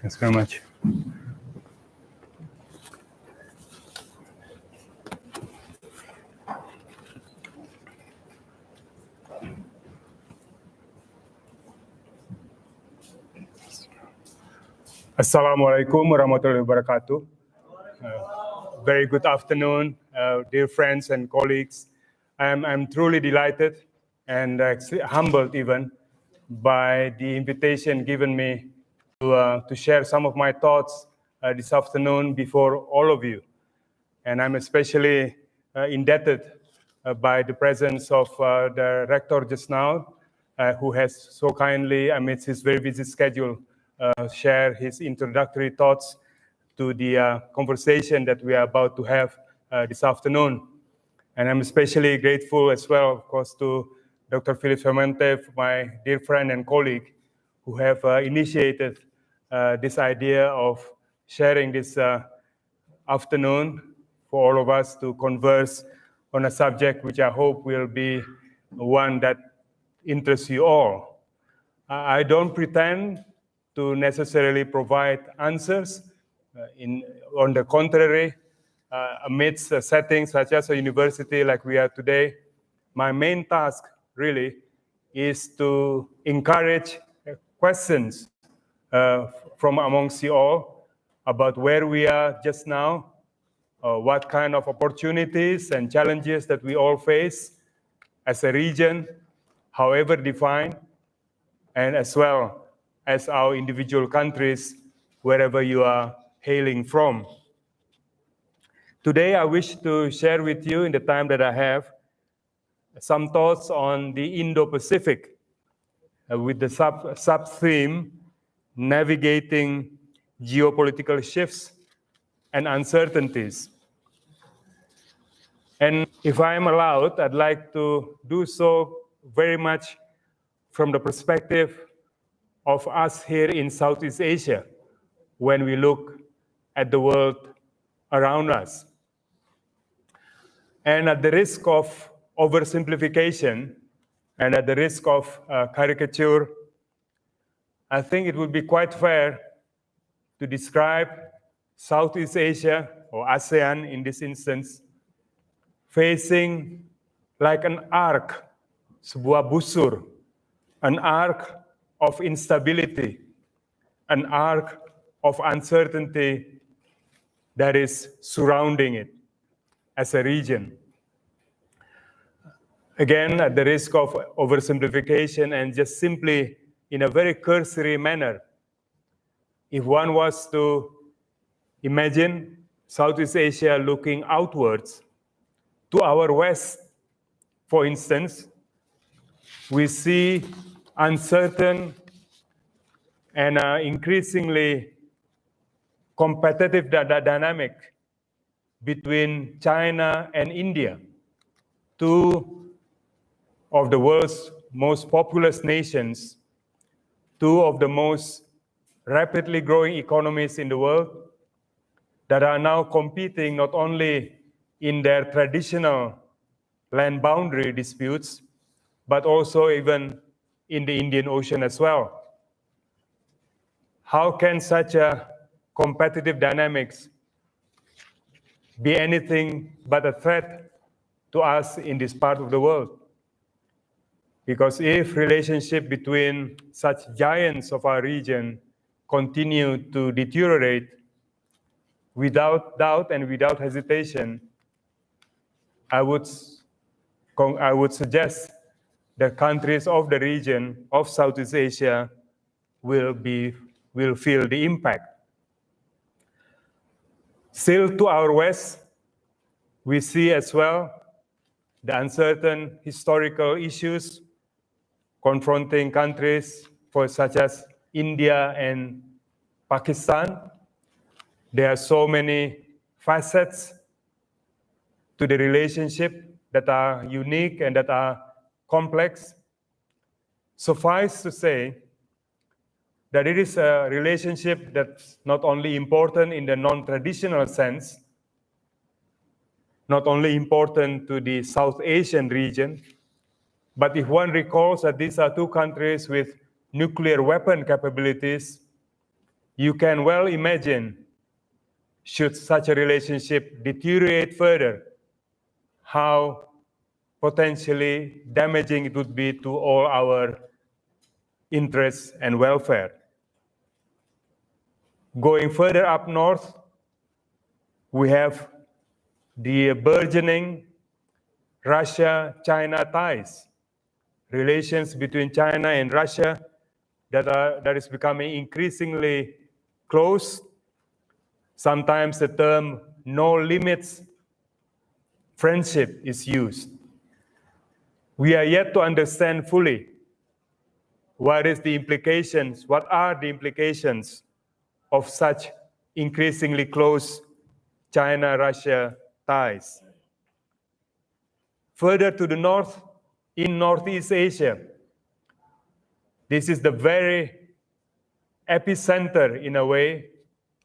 Thanks very much. Assalamualaikum warahmatullahi wabarakatuh. Very good afternoon, dear friends and colleagues. I'm truly delighted and humbled even by the invitation given me to share some of my thoughts this afternoon before all of you. And I'm especially indebted by the presence of the rector just now, who has so kindly, amidst his very busy schedule, share his introductory thoughts to the conversation that we are about to have this afternoon. And I'm especially grateful as well, of course, to Dr. Philip Fermente, my dear friend and colleague, who have initiated this idea of sharing this afternoon for all of us to converse on a subject which I hope will be one that interests you all. I don't pretend to necessarily provide answers. On the contrary, amidst settings such as a university like we are today, my main task really is to encourage questions from amongst you all about where we are just now, what kind of opportunities and challenges that we all face as a region, however defined, and as well as our individual countries, wherever you are hailing from. Today, I wish to share with you, in the time that I have, some thoughts on the Indo-Pacific, with the sub-theme, navigating geopolitical shifts and uncertainties. And if I am allowed, I'd like to do so very much from the perspective of us here in Southeast Asia, when we look at the world around us. And at the risk of oversimplification and at the risk of caricature, I think it would be quite fair to describe Southeast Asia, or ASEAN in this instance, facing like an arc, sebuah busur, an arc of instability, an arc of uncertainty that is surrounding it as a region. Again, at the risk of oversimplification and just simply in a very cursory manner, if one was to imagine Southeast Asia looking outwards to our west, for instance, we see uncertain and increasingly competitive dynamic between China and India, two of the world's most populous nations, two of the most rapidly growing economies in the world that are now competing not only in their traditional land boundary disputes, but also even in the Indian Ocean as well. How can such a competitive dynamics be anything but a threat to us in this part of the world? Because if relationship between such giants of our region continue to deteriorate, without doubt and without hesitation, I would suggest that countries of the region of Southeast Asia will feel the impact. Still to our west, we see as well the uncertain historical issues confronting countries such as India and Pakistan. There are so many facets to the relationship that are unique and that are complex. Suffice to say that it is a relationship that's not only important in the non-traditional sense, not only important to the South Asian region, but if one recalls that these are two countries with nuclear weapon capabilities, You can well imagine, should such a relationship deteriorate further, how potentially damaging it would be to all our interests and welfare. Going further up north, we have the burgeoning Russia-China ties, relations between China and Russia that is becoming increasingly close. Sometimes the term no limits friendship is used. We are yet to understand fully what are the implications of such increasingly close China-Russia ties. Further to the north, in Northeast Asia, this is the very epicenter, in a way,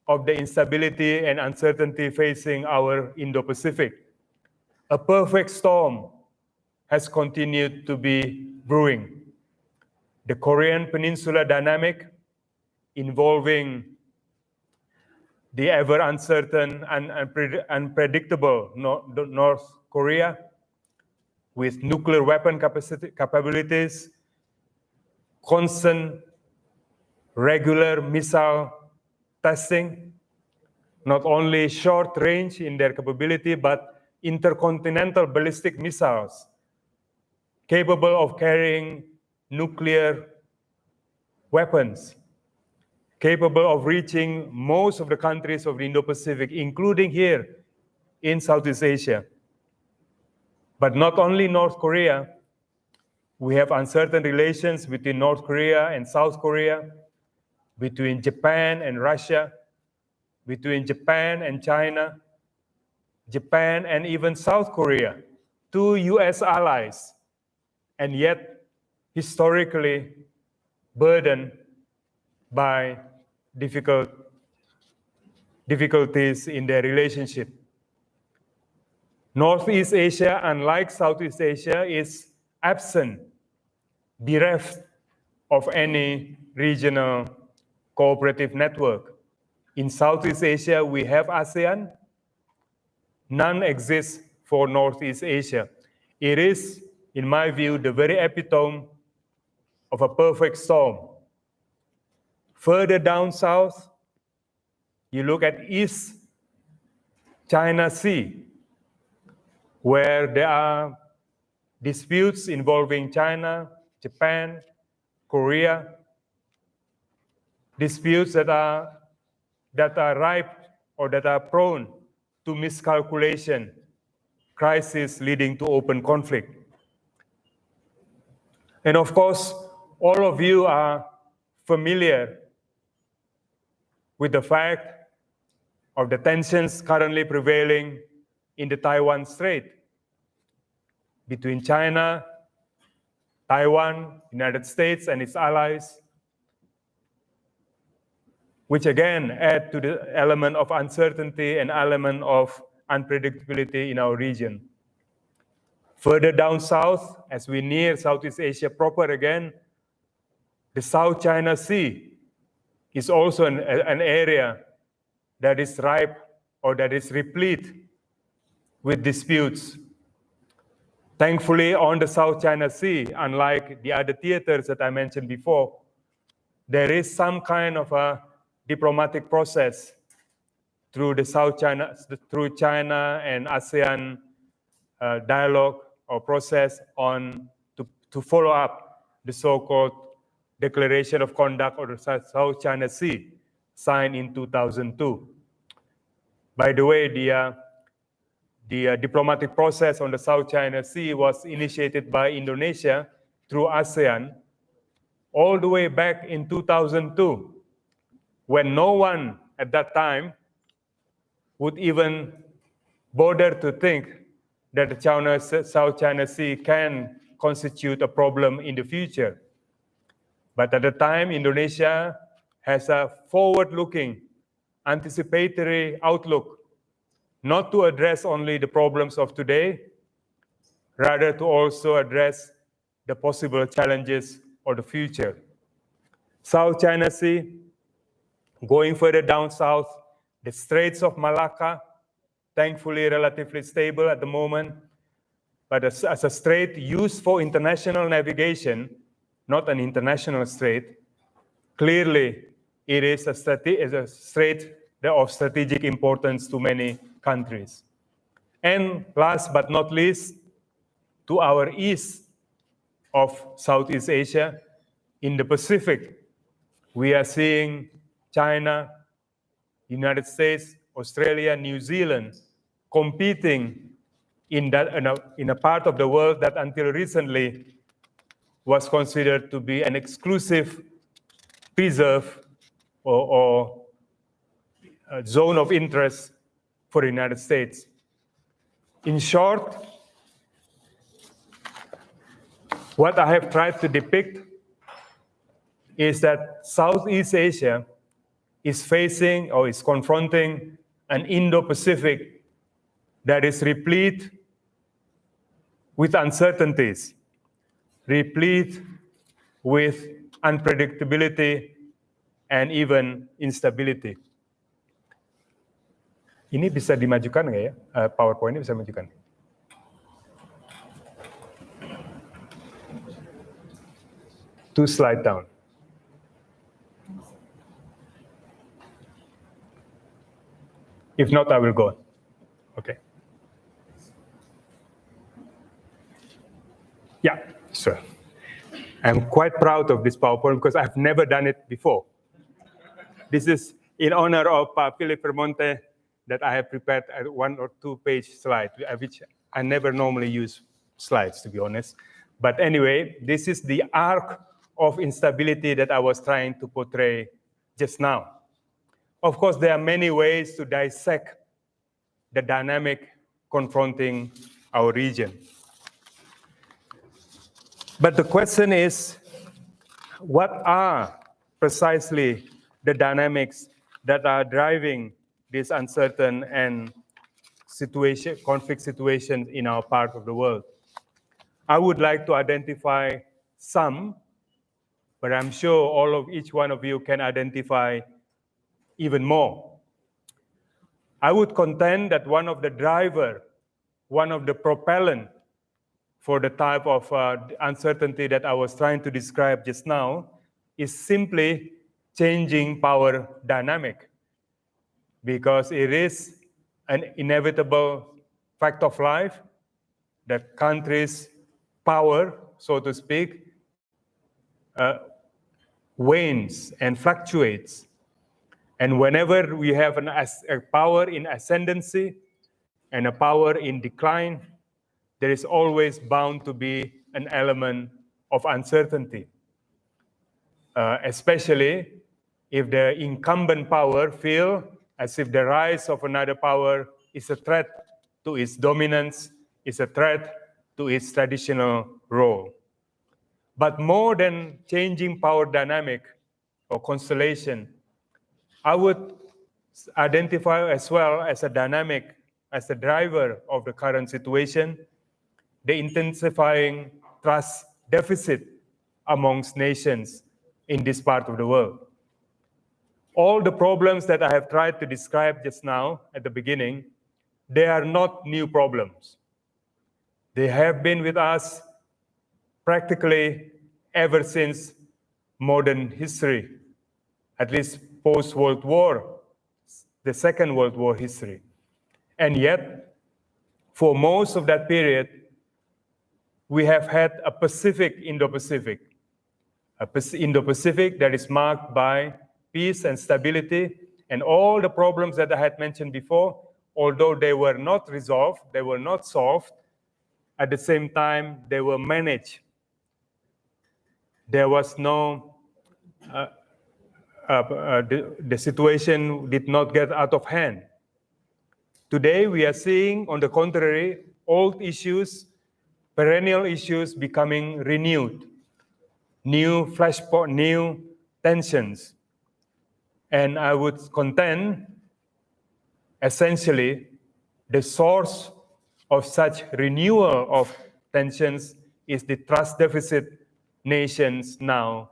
of the instability and uncertainty facing our Indo-Pacific. A perfect storm has continued to be brewing. The Korean Peninsula dynamic, involving the ever uncertain and unpredictable North Korea, with nuclear weapon capabilities, constant regular missile testing, not only short range in their capability, but intercontinental ballistic missiles capable of carrying nuclear weapons, capable of reaching most of the countries of the Indo-Pacific, including here in Southeast Asia. But not only North Korea, we have uncertain relations between North Korea and South Korea, between Japan and Russia, between Japan and China, Japan and even South Korea, two US allies, and yet historically burdened by difficulties in their relationship. Northeast Asia, unlike Southeast Asia, is absent, bereft of any regional cooperative network. In Southeast Asia, we have ASEAN. None exists for Northeast Asia. It is, in my view, the very epitome of a perfect storm. Further down south, you look at East China Sea, where there are disputes involving China, Japan, Korea, disputes that are ripe or that are prone to miscalculation, crisis leading to open conflict. And of course, all of you are familiar with the fact of the tensions currently prevailing in the Taiwan Strait between China, Taiwan, United States, and its allies, which again add to the element of uncertainty and element of unpredictability in our region. Further down south, as we near Southeast Asia proper again, the South China Sea is also an area that is ripe or that is replete with disputes. Thankfully, on the South China Sea, unlike the other theaters that I mentioned before, there is some kind of a diplomatic process through China and ASEAN dialogue or process to follow up the so-called Declaration of Conduct of the South China Sea, signed in 2002. By the way, the diplomatic process on the South China Sea was initiated by Indonesia through ASEAN all the way back in 2002, when no one at that time would even bother to think that the South China Sea can constitute a problem in the future. But at the time, Indonesia has a forward-looking, anticipatory outlook, not to address only the problems of today, rather to also address the possible challenges of the future. South China Sea Going further down south, the Straits of Malacca, thankfully relatively stable at the moment, but as a strait used for international navigation, not an international strait, clearly it is a strait of strategic importance to many countries. And last but not least, to our east of Southeast Asia, in the Pacific, we are seeing China, United States, Australia, New Zealand competing in a part of the world that until recently was considered to be an exclusive preserve or zone of interest for the United States. In short, what I have tried to depict is that Southeast Asia is facing or is confronting an Indo-Pacific that is replete with uncertainties, replete with unpredictability and even instability. Ini bisa dimajukan nggak ya? PowerPoint ini bisa dimajukan. Two slide down. If not, I will go on. Okay. Yeah, sure. I'm quite proud of this PowerPoint because I've never done it before. This is in honor of Philip Vermonte that I have prepared a 1 or 2 page slide, which I never normally use slides, to be honest. But anyway, this is the arc of instability that I was trying to portray just now. Of course, there are many ways to dissect the dynamic confronting our region. But the question is, what are precisely the dynamics that are driving this uncertain and conflict situation in our part of the world? I would like to identify some, but I'm sure each one of you can identify even more. I would contend that one of the propellant for the type of uncertainty that I was trying to describe just now is simply changing power dynamic, because it is an inevitable fact of life that countries' power, so to speak, wanes and fluctuates. And whenever we have a power in ascendancy and a power in decline, there is always bound to be an element of uncertainty, especially if the incumbent power feel as if the rise of another power is a threat to its dominance, is a threat to its traditional role. But more than changing power dynamic or constellation, I would identify as well as a dynamic, as the driver of the current situation, the intensifying trust deficit amongst nations in this part of the world. All the problems that I have tried to describe just now at the beginning, they are not new problems. They have been with us practically ever since modern history, at least post-World War, the Second World War history. And yet, for most of that period, we have had a Pacific Indo-Pacific, Indo-Pacific that is marked by peace and stability, and all the problems that I had mentioned before, although they were not resolved, they were not solved, at the same time, they were managed. There was no, the situation did not get out of hand. Today, we are seeing, on the contrary, old issues, perennial issues becoming renewed, new flashpoint, new tensions. And I would contend, essentially, the source of such renewal of tensions is the trust deficit nations now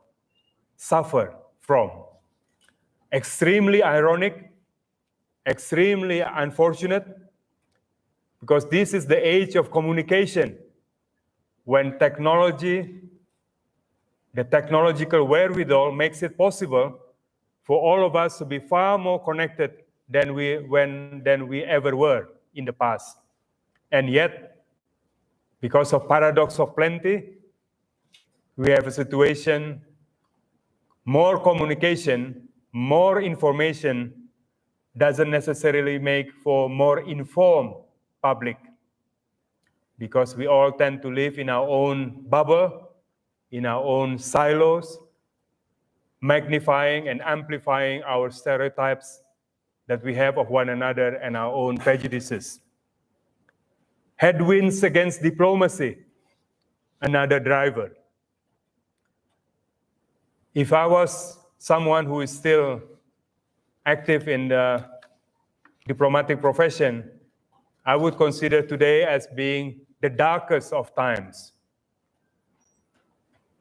suffer from. extremely ironic, extremely unfortunate, because this is the age of communication, when technology, the technological wherewithal makes it possible for all of us to be far more connected than we ever were in the past. And yet, because of paradox of plenty, we have a situation, more communication, more information doesn't necessarily make for more informed public, because we all tend to live in our own bubble, in our own silos, magnifying and amplifying our stereotypes that we have of one another and our own prejudices. Headwinds against diplomacy, another driver. If I was someone who is still active in the diplomatic profession, I would consider today as being the darkest of times.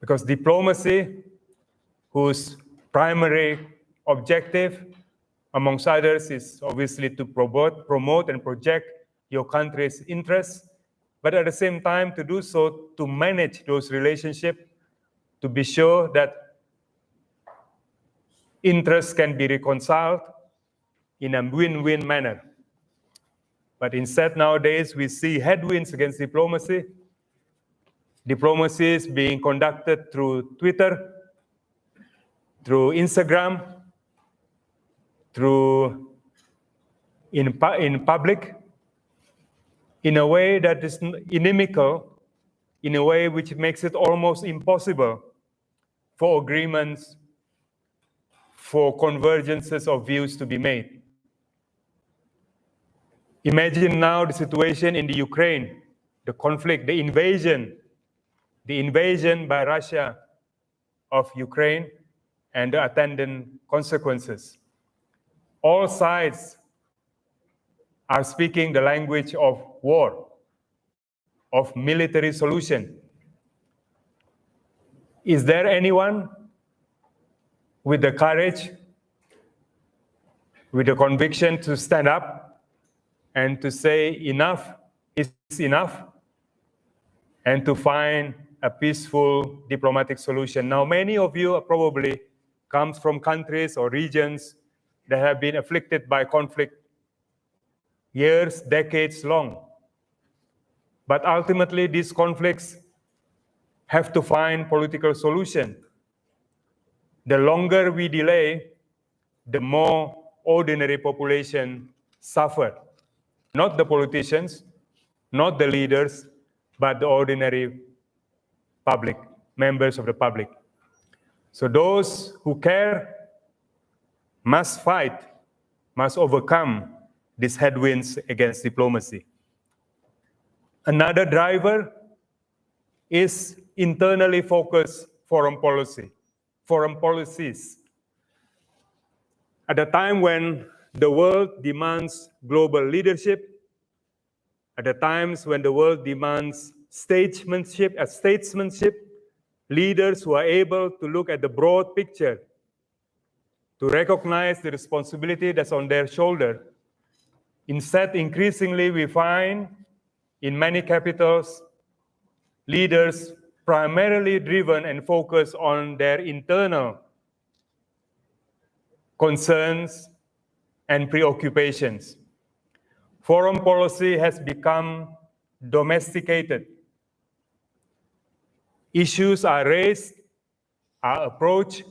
Because diplomacy, whose primary objective, amongst others, is obviously to promote and project your country's interests, but at the same time to do so to manage those relationships, to be sure that interests can be reconciled in a win-win manner. But instead, nowadays, we see headwinds against diplomacy. Diplomacy is being conducted through Twitter, through Instagram, through in public, in a way that is inimical, in a way which makes it almost impossible for agreements, for convergences of views to be made. Imagine now the situation in the Ukraine, the conflict, the invasion by Russia of Ukraine and the attendant consequences. All sides are speaking the language of war, of military solution. Is there anyone with the courage, with the conviction to stand up and to say enough is enough, and to find a peaceful diplomatic solution? Now, many of you probably come from countries or regions that have been afflicted by conflict years, decades long. But ultimately, these conflicts have to find political solution. The longer we delay, the more ordinary population suffer. Not the politicians, not the leaders, but the ordinary public, members of the public. So those who care must fight, must overcome these headwinds against diplomacy. Another driver is internally focused foreign policies. At a time when the world demands global leadership, at the times when the world demands statesmanship, leaders who are able to look at the broad picture, to recognize the responsibility that's on their shoulder. Instead, increasingly, we find in many capitals, leaders primarily driven and focused on their internal concerns and preoccupations. Foreign policy has become domesticated. Issues are raised, are approached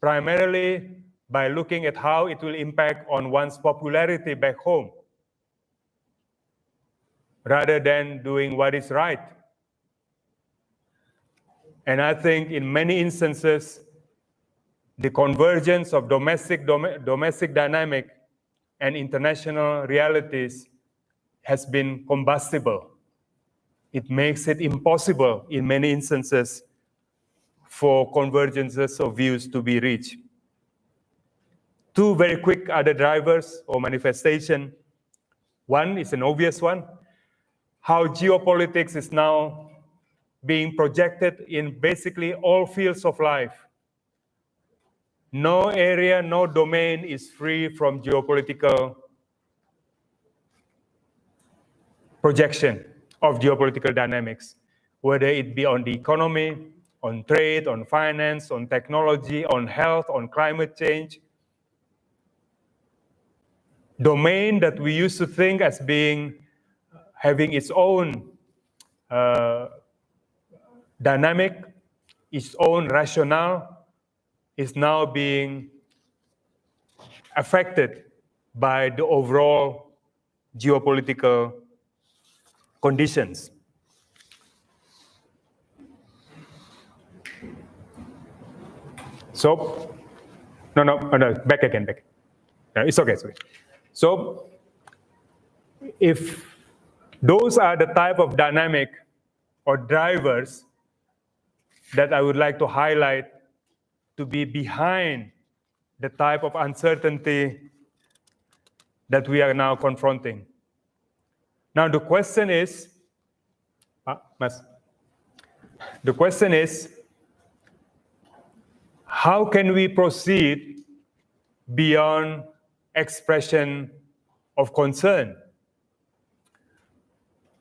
primarily by looking at how it will impact on one's popularity back home, rather than doing what is right. And I think in many instances, the convergence of domestic dynamic and international realities has been combustible. It makes it impossible in many instances for convergences of views to be reached. Two very quick other drivers or manifestation. One is an obvious one, how geopolitics is now being projected in basically all fields of life. no area, no domain is free from geopolitical projection of geopolitical dynamics, whether it be on the economy, on trade, on finance, on technology, on health, on climate change. Domain that we used to think as being having its own dynamic, its own rationale, is now being affected by the overall geopolitical conditions. So, no, back again. No, it's okay. So, if those are the type of dynamic or drivers that I would like to highlight to be behind the type of uncertainty that we are now confronting. Now the question is, how can we proceed beyond expression of concern?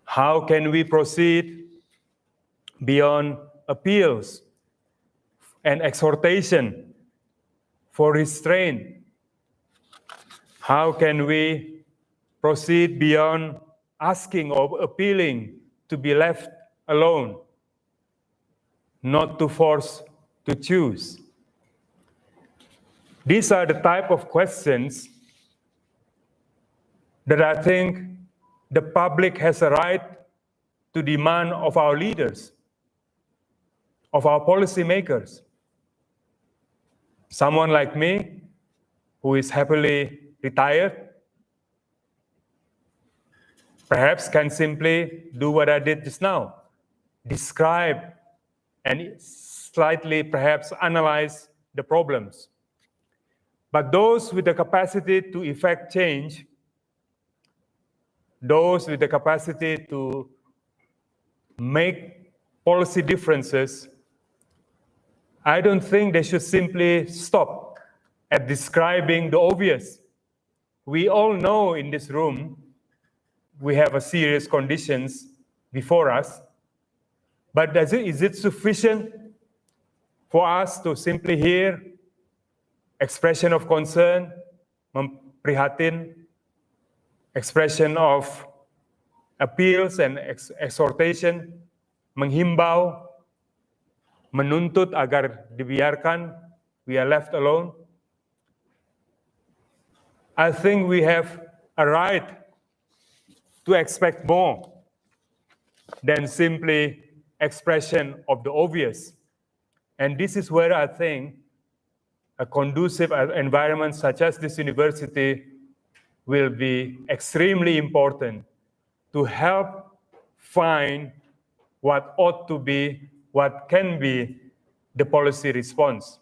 How can we proceed beyond appeals and exhortation for restraint? How can we proceed beyond asking or appealing to be left alone, not to force to choose? These are the type of questions that I think the public has a right to demand of our leaders, of our policymakers. Someone like me, who is happily retired, perhaps can simply do what I did just now, describe and slightly perhaps analyze the problems. But those with the capacity to effect change, those with the capacity to make policy differences, I don't think they should simply stop at describing the obvious. We all know in this room we have a serious conditions before us, but is it sufficient for us to simply hear expression of concern, prihatin, expression of appeals and exhortation, menghimbau, menuntut agar dibiarkan, we are left alone? I think we have a right to expect more than simply expression of the obvious. And this is where I think a conducive environment such as this university will be extremely important to help find what ought to be, what can be the policy response.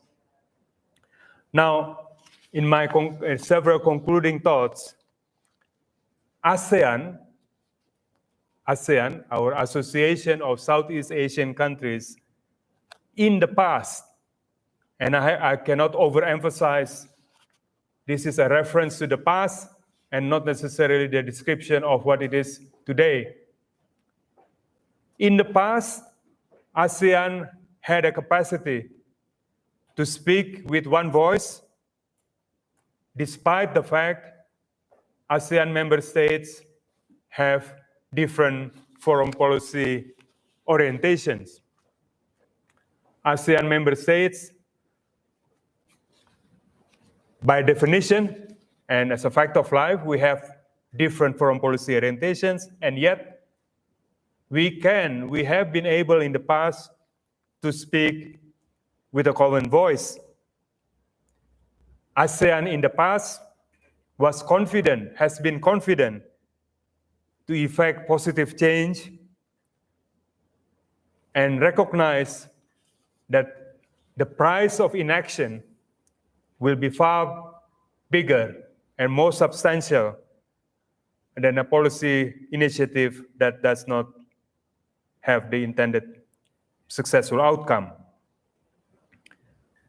Now, in my several concluding thoughts, ASEAN, our Association of Southeast Asian Countries, in the past, and I cannot overemphasize, this is a reference to the past and not necessarily the description of what it is today. In the past, ASEAN had a capacity to speak with one voice, despite the fact ASEAN member states have different foreign policy orientations. ASEAN member states, by definition, and as a fact of life, we have different foreign policy orientations, and yet we have been able in the past to speak with a common voice. ASEAN in the past has been confident to effect positive change and recognize that the price of inaction will be far bigger and more substantial than a policy initiative that does not have the intended successful outcome.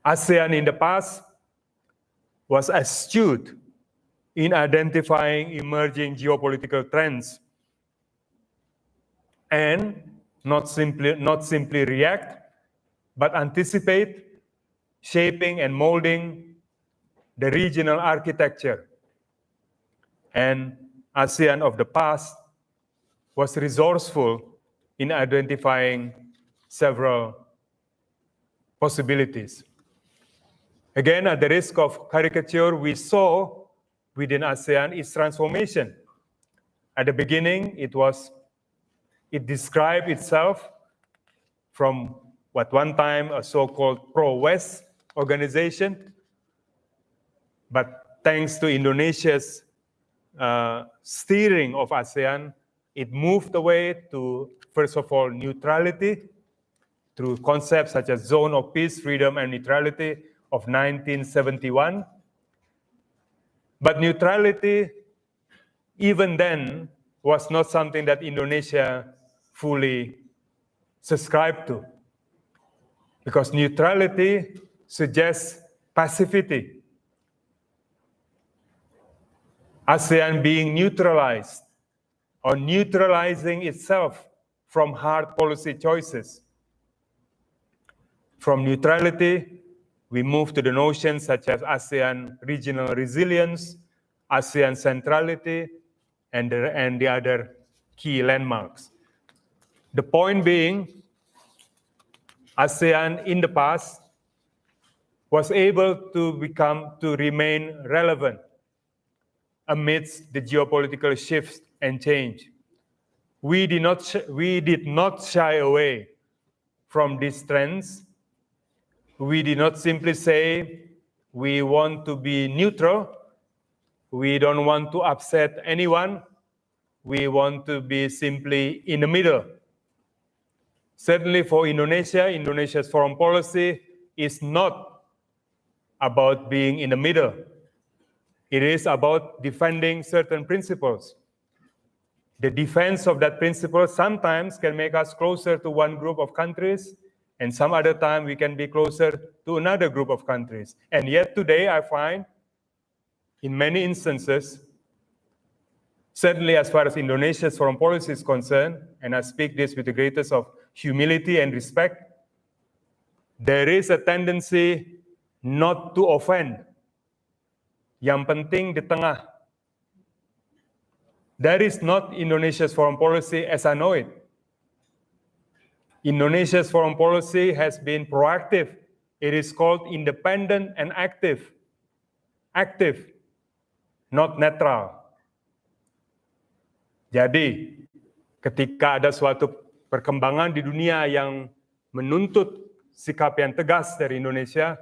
ASEAN in the past was astute in identifying emerging geopolitical trends and not simply react, but anticipate, shaping and molding the regional architecture. And ASEAN of the past was resourceful in identifying several possibilities. Again, at the risk of caricature, we saw within ASEAN its transformation. At the beginning, it described itself from what one time a so-called pro-West organization, but thanks to Indonesia's steering of ASEAN, it moved away to, first of all, neutrality through concepts such as Zone of Peace, Freedom, and Neutrality of 1971. But neutrality, even then, was not something that Indonesia fully subscribed to, because neutrality suggests passivity. ASEAN being neutralized or neutralizing itself from hard policy choices. From neutrality, we move to the notions such as ASEAN regional resilience, ASEAN centrality, and the other key landmarks. The point being, ASEAN in the past was able to remain relevant amidst the geopolitical shifts and change. We did not shy away from these trends. We did not simply say we want to be neutral. We don't want to upset anyone. We want to be simply in the middle. Certainly for Indonesia, Indonesia's foreign policy is not about being in the middle. It is about defending certain principles. The defense of that principle sometimes can make us closer to one group of countries, and some other time we can be closer to another group of countries. And yet today I find, in many instances, certainly as far as Indonesia's foreign policy is concerned, and I speak this with the greatest of humility and respect, there is a tendency not to offend. Yang penting di tengah. That is not Indonesia's foreign policy as I know it. Indonesia's foreign policy has been proactive. It is called independent and active. Active, not netral. Jadi, ketika ada suatu perkembangan di dunia yang menuntut sikap yang tegas dari Indonesia,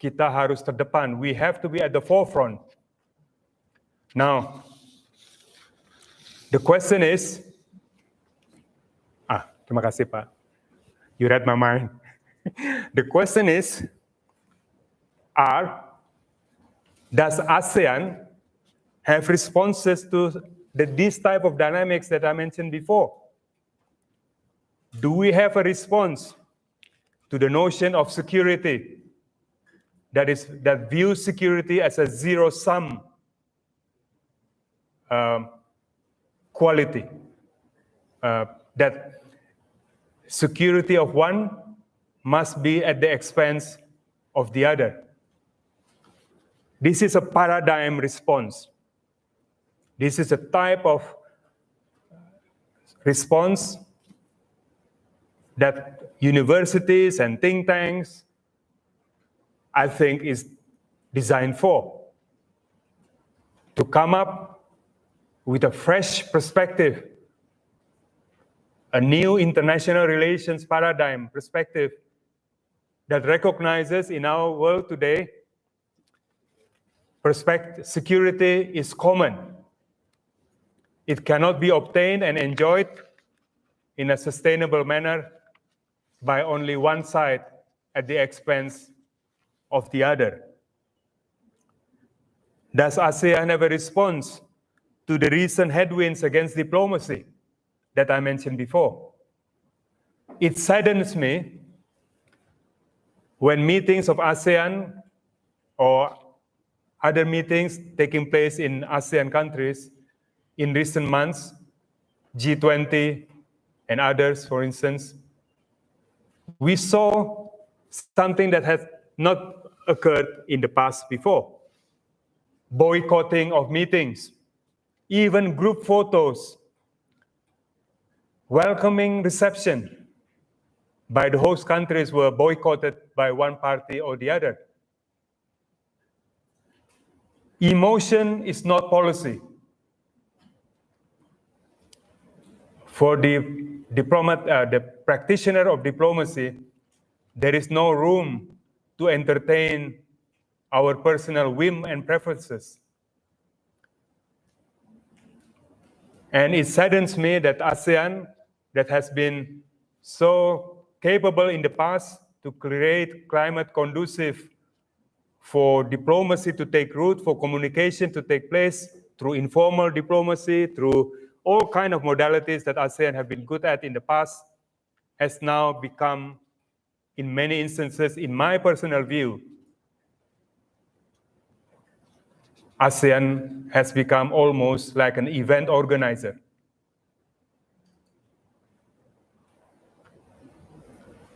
kita harus terdepan. We have to be at the forefront. Now, the question is, terima kasih Pak. You read my mind. The question is, does ASEAN have responses to these type of dynamics that I mentioned before? Do we have a response to the notion of security that views security as a zero-sum quality? That security of one must be at the expense of the other. This is a paradigm response. This is a type of response that universities and think tanks, I think, is designed for. To come up with a fresh perspective, a new international relations paradigm perspective that recognizes in our world today, security is common. It cannot be obtained and enjoyed in a sustainable manner by only one side at the expense of the other. Does ASEAN have a response to the recent headwinds against diplomacy that I mentioned before? It saddens me when meetings of ASEAN or other meetings taking place in ASEAN countries in recent months, G20 and others, for instance, we saw something that has not occurred in the past before. Boycotting of meetings, even group photos, welcoming reception by the host countries were boycotted by one party or the other. Emotion is not policy. For the diplomat, the practitioner of diplomacy, there is no room to entertain our personal whim and preferences. And it saddens me that ASEAN, that has been so capable in the past to create climate conducive for diplomacy to take root, for communication to take place through informal diplomacy, through all kinds of modalities that ASEAN have been good at in the past, has now become, in many instances, in my personal view, ASEAN has become almost like an event organizer.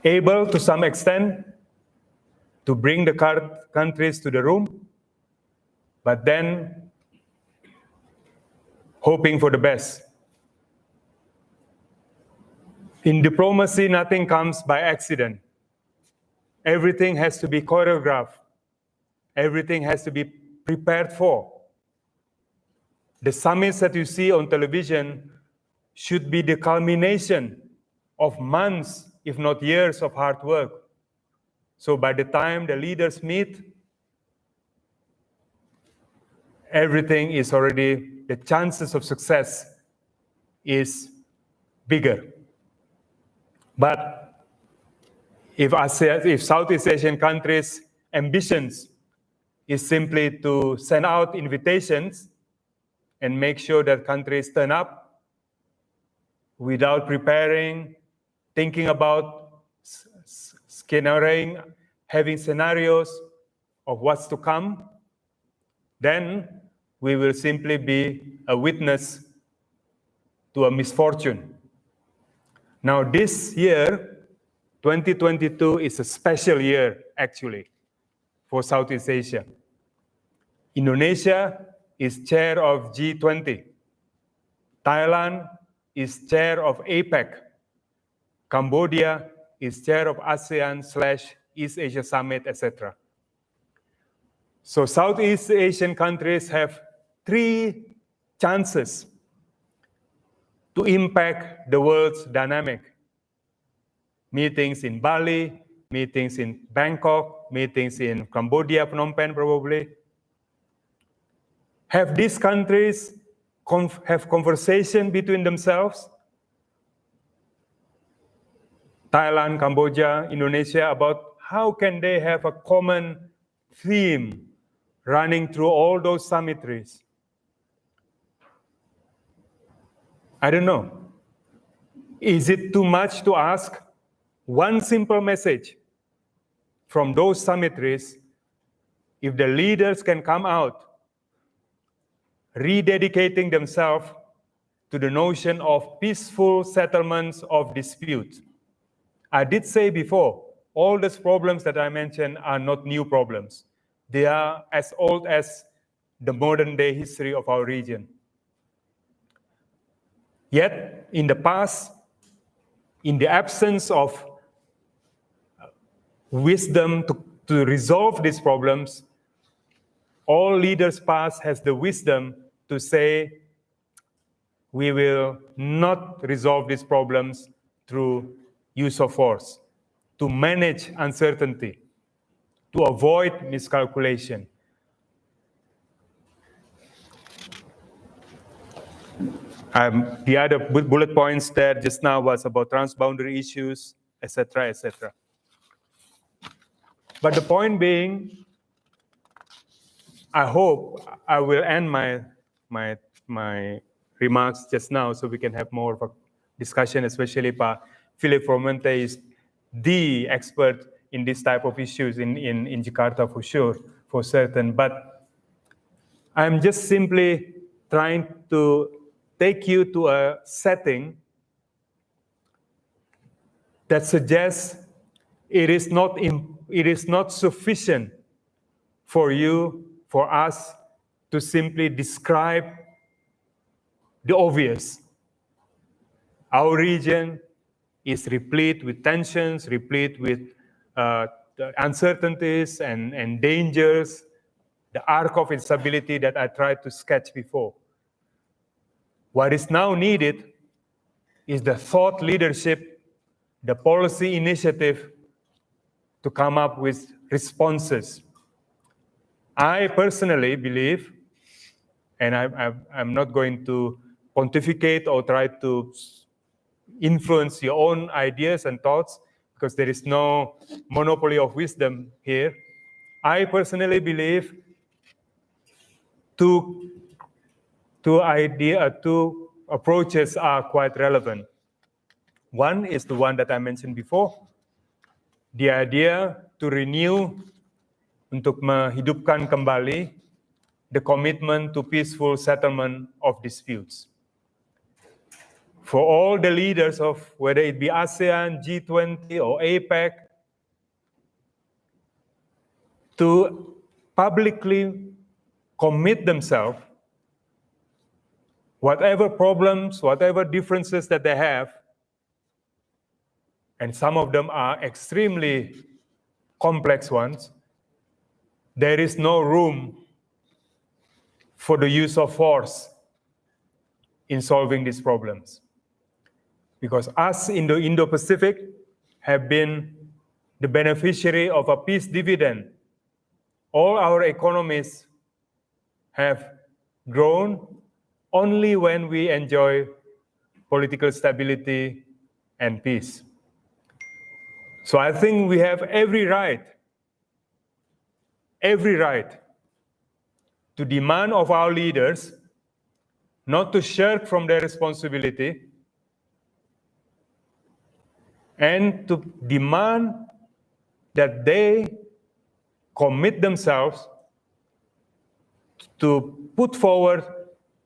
Able to some extent to bring the countries to the room, but then hoping for the best. In diplomacy, nothing comes by accident. Everything has to be choreographed. Everything has to be prepared for. The summits that you see on television should be the culmination of months, if not years, of hard work. So by the time the leaders meet, everything is already, the chances of success is bigger. But if Southeast Asian countries' ambitions is simply to send out invitations and make sure that countries turn up without preparing, thinking about scenarioing, having scenarios of what's to come, then we will simply be a witness to a misfortune. Now this year, 2022, is a special year, actually, for Southeast Asia. Indonesia is chair of G20. Thailand is chair of APEC. Cambodia is chair of ASEAN/East Asia Summit, etc. So Southeast Asian countries have 3 chances to impact the world's dynamic. Meetings in Bali, meetings in Bangkok, meetings in Cambodia, Phnom Penh probably. Have these countries have conversation between themselves? Thailand, Cambodia, Indonesia, about how can they have a common theme running through all those summitries? I don't know. Is it too much to ask one simple message from those summitries? If the leaders can come out rededicating themselves to the notion of peaceful settlements of dispute. I did say before, all these problems that I mentioned are not new problems. They are as old as the modern day history of our region. Yet, in the past, in the absence of wisdom to resolve these problems, all leaders past has the wisdom to say, we will not resolve these problems through use of force, to manage uncertainty, to avoid miscalculation. The other bullet points there just now was about transboundary issues, etc., etc. But the point being, I hope I will end my remarks just now so we can have more of a discussion, especially Philip Fromente is the expert in this type of issues in Jakarta for sure, for certain. But I'm just simply trying to take you to a setting that suggests it is not sufficient for you, for us, to simply describe the obvious. Our region is replete with tensions, replete with the uncertainties and dangers, the arc of instability that I tried to sketch before. What is now needed is the thought leadership, the policy initiative to come up with responses. I personally believe, and I'm not going to pontificate or try to influence your own ideas and thoughts, because there is no monopoly of wisdom here. I personally believe two approaches are quite relevant. One is the one that I mentioned before, the idea to renew, untuk menghidupkan kembali the commitment to peaceful settlement of disputes. For all the leaders of, whether it be ASEAN, G20, or APEC, to publicly commit themselves, whatever problems, whatever differences that they have, and some of them are extremely complex ones, there is no room for the use of force in solving these problems. Because us in the Indo-Pacific have been the beneficiary of a peace dividend. All our economies have grown only when we enjoy political stability and peace. So I think we have every right to demand of our leaders not to shirk from their responsibility, and to demand that they commit themselves to put forward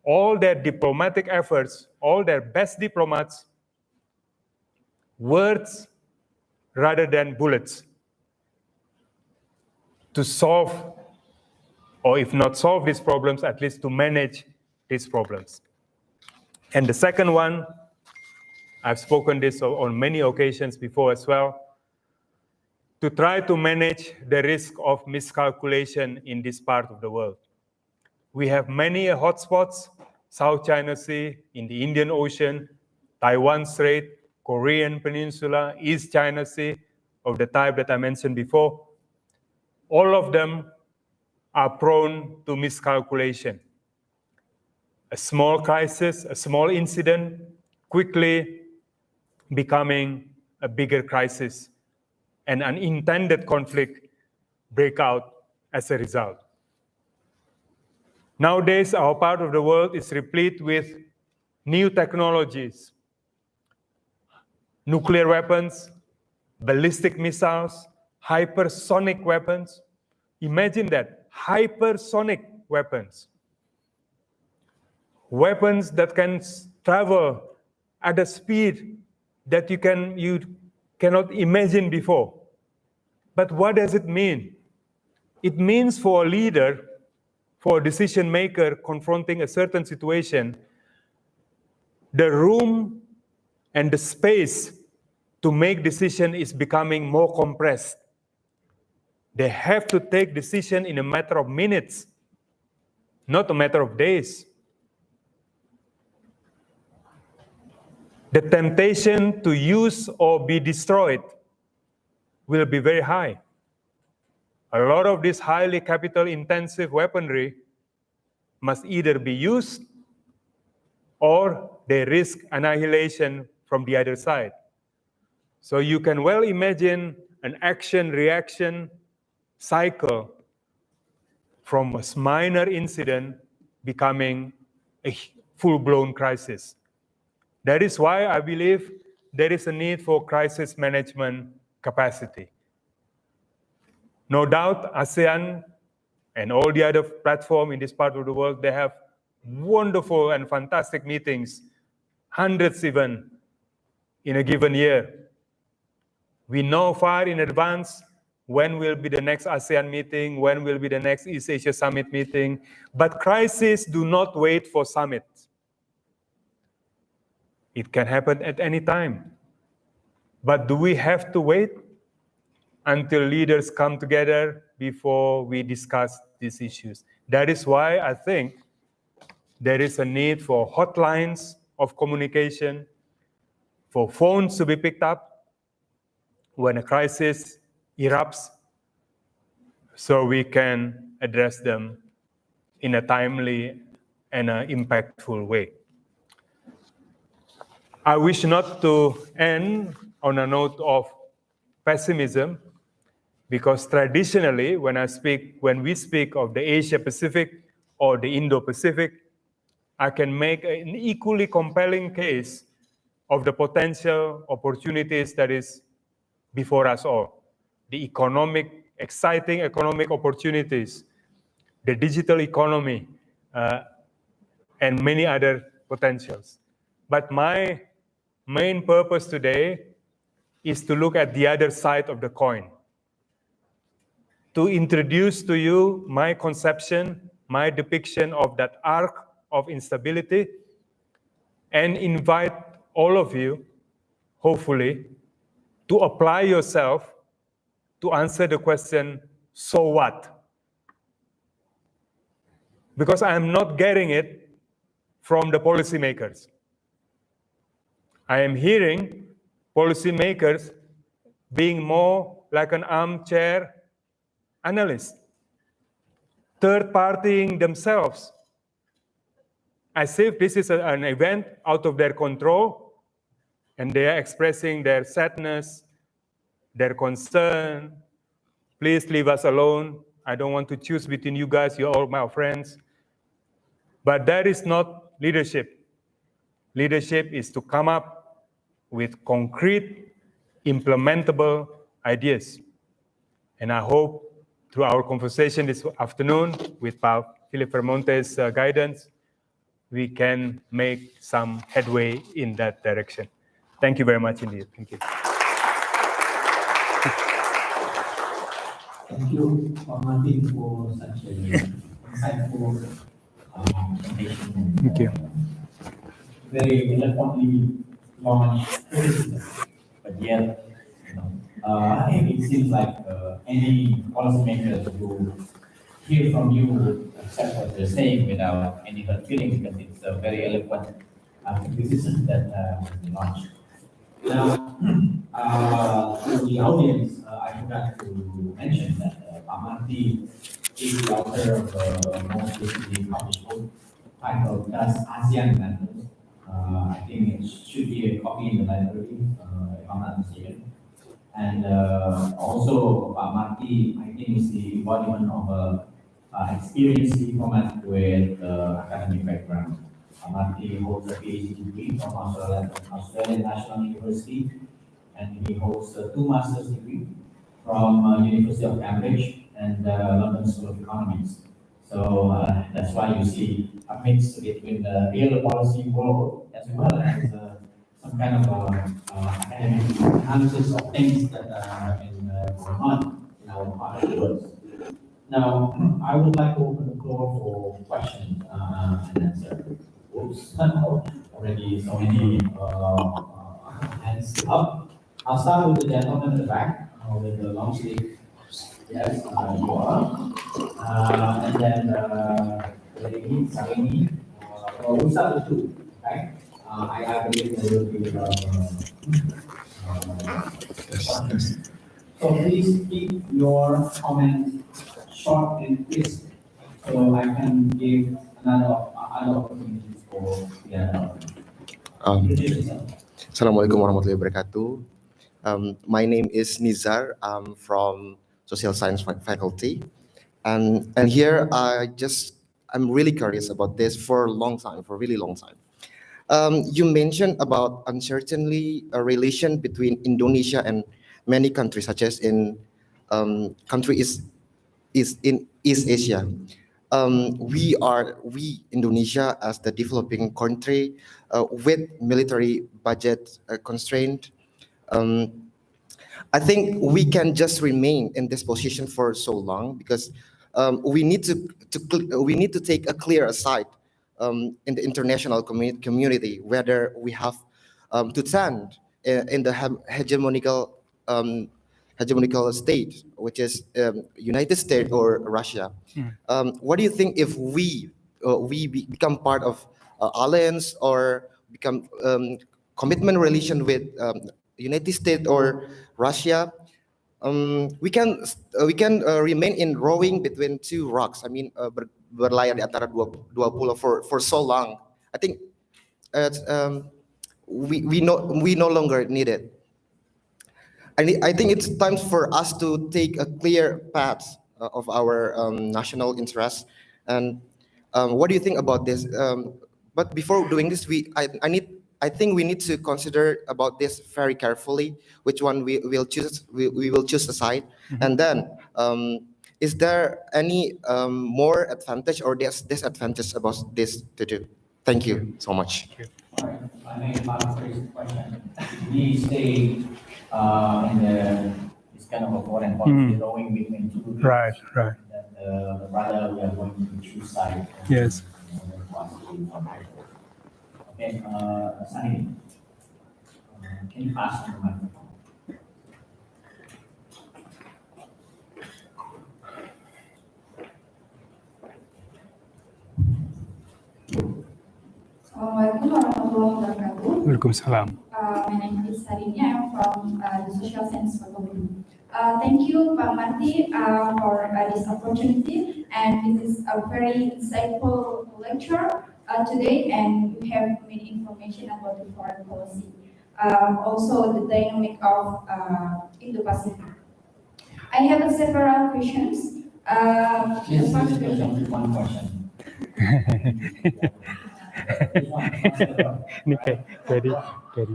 all their diplomatic efforts, all their best diplomats, words rather than bullets, to solve, or if not solve these problems, at least to manage these problems. And the second one, I've spoken this on many occasions before as well, to try to manage the risk of miscalculation in this part of the world. We have many hotspots, South China Sea, in the Indian Ocean, Taiwan Strait, Korean Peninsula, East China Sea, of the type that I mentioned before. All of them are prone to miscalculation. A small crisis, a small incident, quickly becoming a bigger crisis, and an unintended conflict break out as a result. Nowadays, our part of the world is replete with new technologies, nuclear weapons, ballistic missiles, hypersonic weapons. Imagine that, hypersonic weapons. Weapons that can travel at a speed that you cannot imagine before. But what does it mean? It means for a leader, for a decision maker confronting a certain situation, the room and the space to make decision is becoming more compressed. They have to take decision in a matter of minutes, not a matter of days. The temptation to use or be destroyed will be very high. A lot of this highly capital-intensive weaponry must either be used or they risk annihilation from the other side. So you can well imagine an action-reaction cycle from a minor incident becoming a full-blown crisis. That is why I believe there is a need for crisis management capacity. No doubt ASEAN And all the other platforms in this part of the world, they have wonderful and fantastic meetings, hundreds even in a given year. We know far in advance when will be the next ASEAN meeting, when will be the next East Asia Summit meeting. But crises do not wait for summits. It can happen at any time. But do we have to wait until leaders come together before we discuss these issues? That is why I think there is a need for hotlines of communication, for phones to be picked up when a crisis erupts, so we can address them in a timely and impactful way. I wish not to end on a note of pessimism, because traditionally, when we speak of the Asia Pacific or the Indo-Pacific, I can make an equally compelling case of the potential opportunities that is before us all. The exciting economic opportunities, the digital economy, and many other potentials. But my main purpose today is to look at the other side of the coin, to introduce to you my conception, my depiction of that arc of instability, and invite all of you, hopefully, to apply yourself to answer the question, so what? Because I am not getting it from the policymakers. I am hearing policymakers being more like an armchair analyst, third-partying themselves, as if this is an event out of their control, and they are expressing their sadness, their concern. Please leave us alone. I don't want to choose between you guys. You're all my friends. But that is not leadership. Leadership is to come up with concrete, implementable ideas. And I hope through our conversation this afternoon with Philip Vermonte's guidance, we can make some headway in that direction. Thank you very much indeed. Thank you. Thank you, Marty, for such an insightful presentation. Thank you. Very eloquently launched criticism, but yet, it seems like any policymakers who hear from you would accept what you're saying without any hurt feeling, because it's a very eloquent criticism that has been launched. Now, to the audience, I forgot to mention that Marty is the author of the most recently published book titled Does ASEAN Matters? I think it should be a copy in the library, if I'm not mistaken. And also, Marty, I think, is the embodiment of an experienced diplomat with academic background. Marty holds a PhD degree from Australian National University, and he holds 2 master's degrees from University of Cambridge and London School of Economics. So that's why you see a mix between the real policy world as well as some kind of academic analysis of things that have been going on in our part of the world. Now, I would like to open the floor for questions and answer. Oops, already so many hands up. I'll start with the gentleman in the back with the long sleeve. Yes, you are. And then lady, Sarini. We'll start with 2, okay? I believe there will be questions. So please keep your comments short and crisp, so I can give other opportunities for the Assalamualaikum warahmatullahi wabarakatuh. My name is Nizar. I'm from Social Science faculty, and here I'm really curious about this for a really long time. You mentioned about uncertainty a relation between Indonesia and many countries, such as in country is in East Asia. We Indonesia as the developing country with military budget constraint. I think we can just remain in this position for so long because we need to take a clear side in the international community, whether we have to stand in the hegemonical state, which is United States or Russia. What do you think if we become part of alliance or become commitment relation with United States or Russia? We can remain in rowing between two rocks. I mean, berlayar di antara dua pulau for so long. I think we no longer need it. I think it's time for us to take a clear path of our national interests. And what do you think about this? But before doing this, I think we need to consider about this very carefully. Which one we will choose? We will choose a side, and then is there any more advantage or disadvantage about this to do? Thank you so much. All right, I may paraphrase the question. We stay in this kind of a foreign policy, rowing between two groups. Right. Rather, we are going to choose side. Yes. Okay, Sunny, can you pass the microphone? Assalamualaikum warahmatullahi wabarakatuh. Waalaikumsalam. My name is Sarinya. I'm from the Social Science Faculty. Thank you, Pak Marty, for this opportunity. And this is a very insightful lecture today, and you have many information about the foreign policy. Also, the dynamic of Indo-Pacific. I have several questions. Yes, one question. Ini kayak di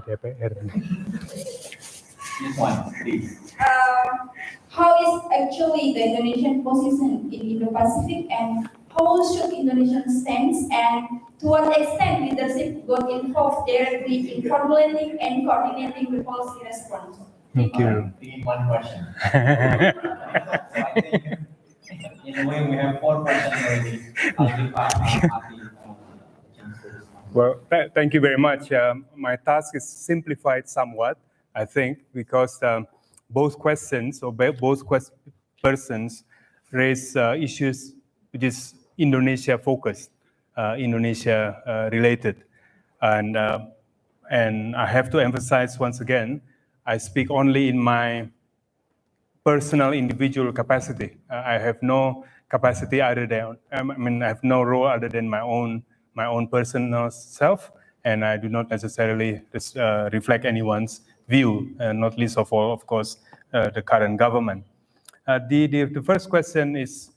DPR. This one, please. How is actually the Indonesian position in Indo-Pacific, and how should Indonesian stance, and to what extent leadership got involved directly in formulating and coordinating the policy response? Thank you. One question. So I think in a way we have 4 questions already. I'll give Marty. Well, thank you very much. My task is simplified somewhat, I think, because both questions or both persons raise issues which is Indonesia focused, Indonesia related, and I have to emphasize once again, I speak only in my personal individual capacity. I have no capacity other than I have no role other than my own personal self, and I do not necessarily reflect anyone's view, not least of all, of course, the current government. The first question is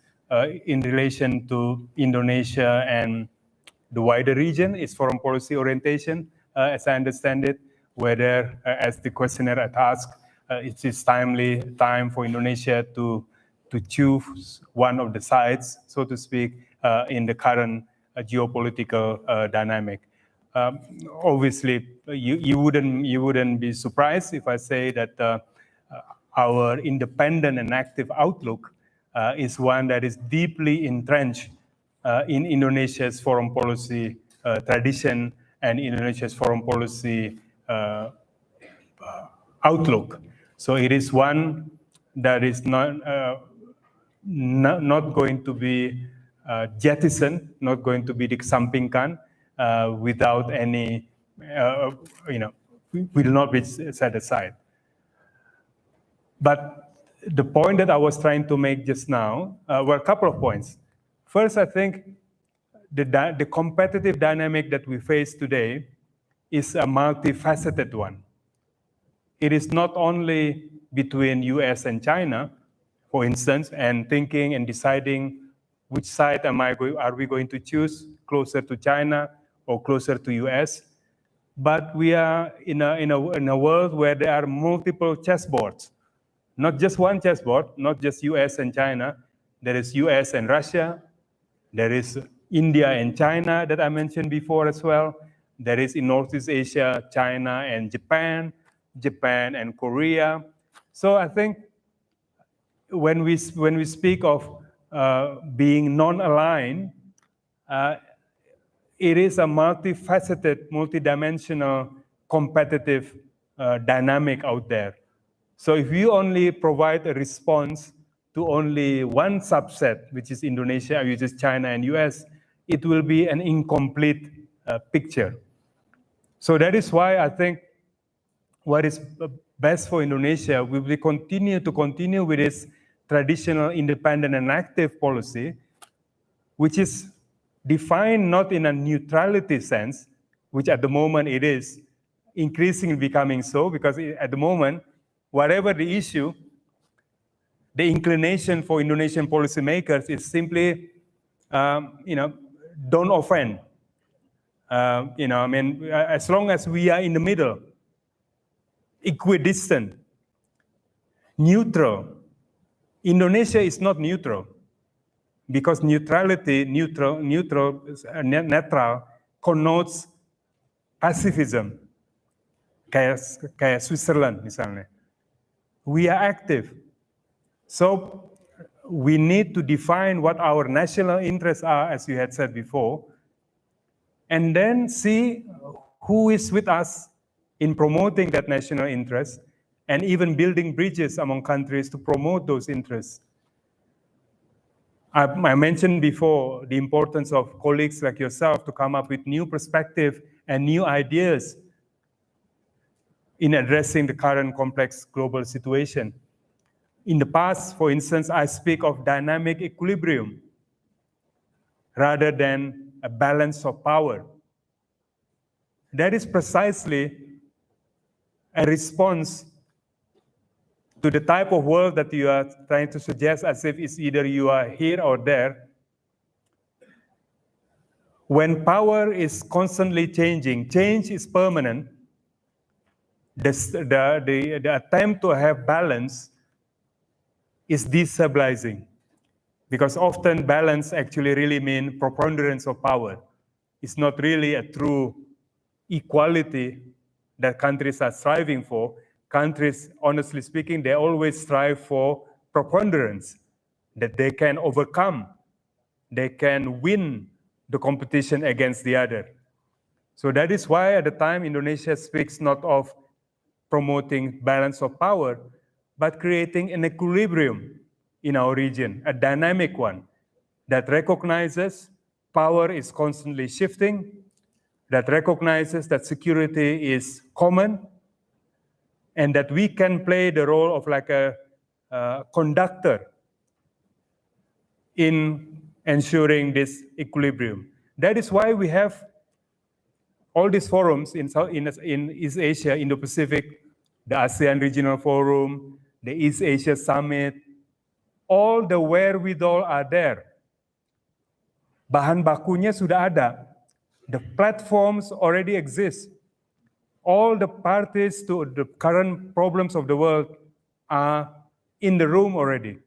in relation to Indonesia and the wider region, its foreign policy orientation, as I understand it, whether, as the questionnaire had asked, it is time for Indonesia to choose one of the sides, so to speak, in the current geopolitical dynamic. Obviously, you wouldn't be surprised if I say that our independent and active outlook is one that is deeply entrenched in Indonesia's foreign policy tradition and Indonesia's foreign policy outlook. So it is one that is not going to be jettisoned, not going to be dikesampingkan without any, will not be set aside. But the point that I was trying to make just now were a couple of points. First, I think the competitive dynamic that we face today is a multifaceted one. It is not only between US and China, for instance, and thinking and deciding which side are we going to choose, closer to China or closer to US? But we are in a world where there are multiple chessboards, not just one chessboard, not just US and China, there is US and Russia, there is India and China that I mentioned before as well. There is in Northeast Asia, China and Japan, Japan and Korea. So I think when we speak of being non-aligned, it is a multifaceted, multidimensional, competitive dynamic out there. So if you only provide a response to only one subset, which is Indonesia, which is China and US, it will be an incomplete picture. So that is why I think what is best for Indonesia, we will continue with its traditional independent and active policy, which is defined not in a neutrality sense, which at the moment it is increasingly becoming so, because at the moment, whatever the issue, the inclination for Indonesian policymakers is simply, don't offend. As long as we are in the middle, equidistant, neutral. Indonesia is not neutral, because neutral connotes pacifism, kayak Switzerland misalnya. We are active. So we need to define what our national interests are, as you had said before, and then see who is with us in promoting that national interest and even building bridges among countries to promote those interests. I mentioned before the importance of colleagues like yourself to come up with new perspective and new ideas in addressing the current complex global situation. In the past, for instance, I speak of dynamic equilibrium rather than a balance of power. That is precisely a response to the type of world that you are trying to suggest, as if it's either you are here or there. When power is constantly changing, change is permanent, the attempt to have balance is destabilizing, because often balance actually really means preponderance of power. It's not really a true equality that countries are striving for. Countries, honestly speaking, they always strive for preponderance, that they can overcome, they can win the competition against the other. So that is why at the time Indonesia speaks not of promoting balance of power, but creating an equilibrium in our region, a dynamic one that recognizes power is constantly shifting, that recognizes that security is common, and that we can play the role of like a conductor in ensuring this equilibrium. That is why we have all these forums in East Asia, Indo-Pacific, the ASEAN Regional Forum, the East Asia Summit. All the wherewithal are there. Bahan bakunya sudah ada. The platforms already exist. All the parties to the current problems of the world are in the room already.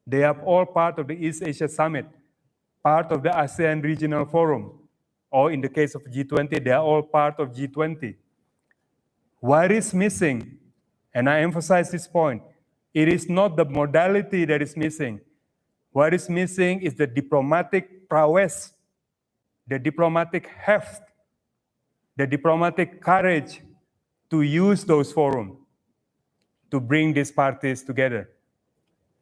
They are all part of the East Asia Summit, part of the ASEAN Regional Forum, or in the case of G20, they are all part of G20. What is missing, and I emphasize this point, it is not the modality that is missing. What is missing is the diplomatic prowess, the diplomatic heft, the diplomatic courage to use those forums to bring these parties together.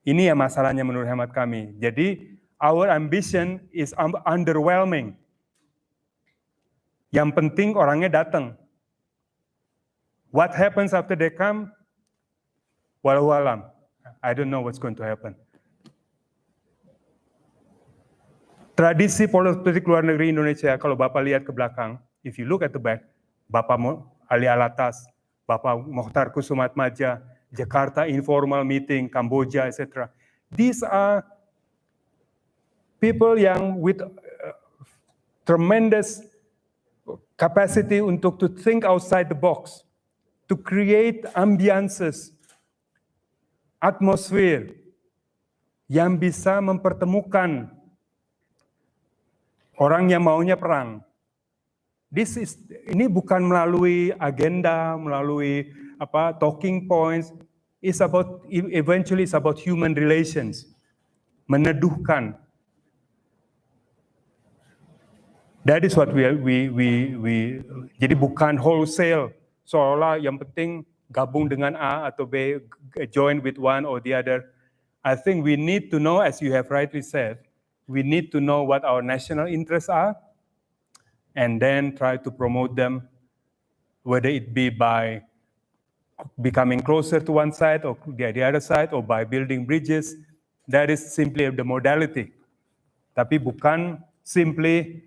Ini ya masalahnya menurut hemat kami. Jadi, our ambition is underwhelming. Yang penting orangnya datang. What happens after they come? Wallahu alam. I don't know what's going to happen. Tradisi politik luar negeri Indonesia, kalau Bapak lihat ke belakang, if you look at the back, Bapak Ali Alatas, Bapak Mokhtar Kusumatmaja, Jakarta informal meeting, Kamboja, etc. These are people yang with tremendous capacity untuk to think outside the box, to create ambiances, atmosphere, yang bisa mempertemukan orang yang maunya perang. Ini bukan melalui agenda, melalui talking points. Eventually it's about human relations. Meneduhkan. That is what we jadi bukan wholesale, seolah yang penting gabung dengan A atau B, join with one or the other. I think we need to know, as you have rightly said, we need to know what our national interests are, and then try to promote them, whether it be by becoming closer to one side or the other side, or by building bridges. That is simply the modality. Tapi bukan simply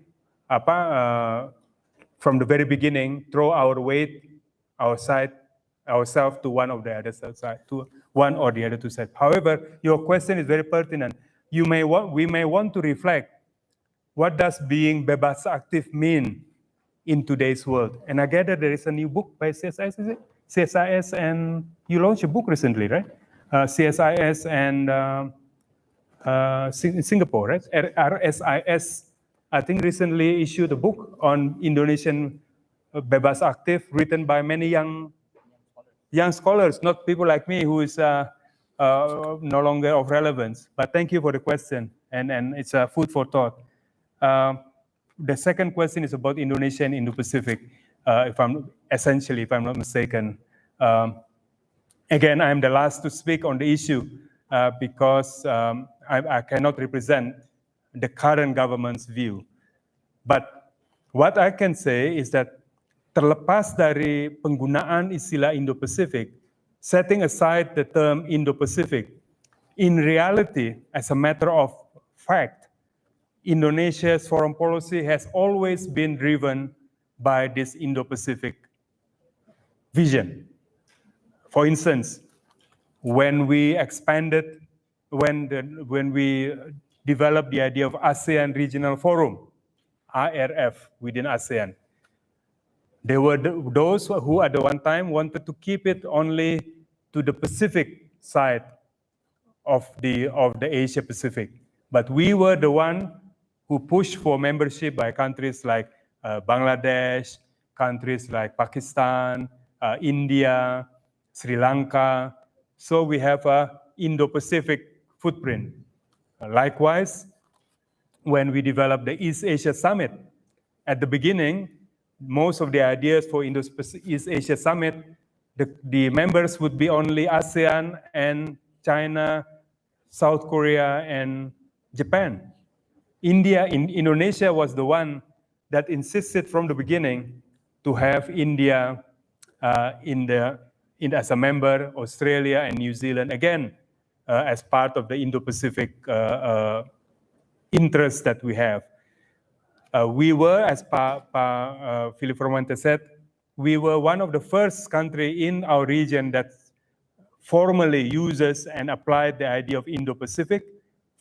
from the very beginning, throw our weight, ourselves to one of the other side, to one or the other two sides. However, your question is very pertinent. We may want to reflect, what does being bebas aktif mean in today's world? And I gather there is a new book by CSIS, is it? CSIS, and you launched a book recently, right? CSIS and Singapore, right? RSIS, I think recently issued a book on Indonesian bebas aktif, written by many young scholars, not people like me who is no longer of relevance. But thank you for the question, and it's a food for thought. The second question is about Indonesia and Indo-Pacific, if I'm not mistaken. Again, I'm the last to speak on the issue because I cannot represent the current government's view. But what I can say is that terlepas dari penggunaan istilah Indo-Pacific, setting aside the term Indo-Pacific, in reality, as a matter of fact, Indonesia's foreign policy has always been driven by this Indo-Pacific vision. For instance, when we developed the idea of ASEAN Regional Forum, ARF, within ASEAN, there were those who at the one time wanted to keep it only to the Pacific side of the Asia Pacific. But we were the one who pushed for membership by countries like Bangladesh, countries like Pakistan, India, Sri Lanka. So we have a Indo-Pacific footprint. Likewise, when we developed the East Asia Summit, at the beginning, most of the ideas for East Asia Summit, the members would be only ASEAN and China, South Korea, and Japan. Indonesia was the one that insisted from the beginning to have India as a member, Australia and New Zealand, again, as part of the Indo-Pacific interest that we have. We were, as Philip Formonte said, we were one of the first country in our region that formally uses and applied the idea of Indo-Pacific,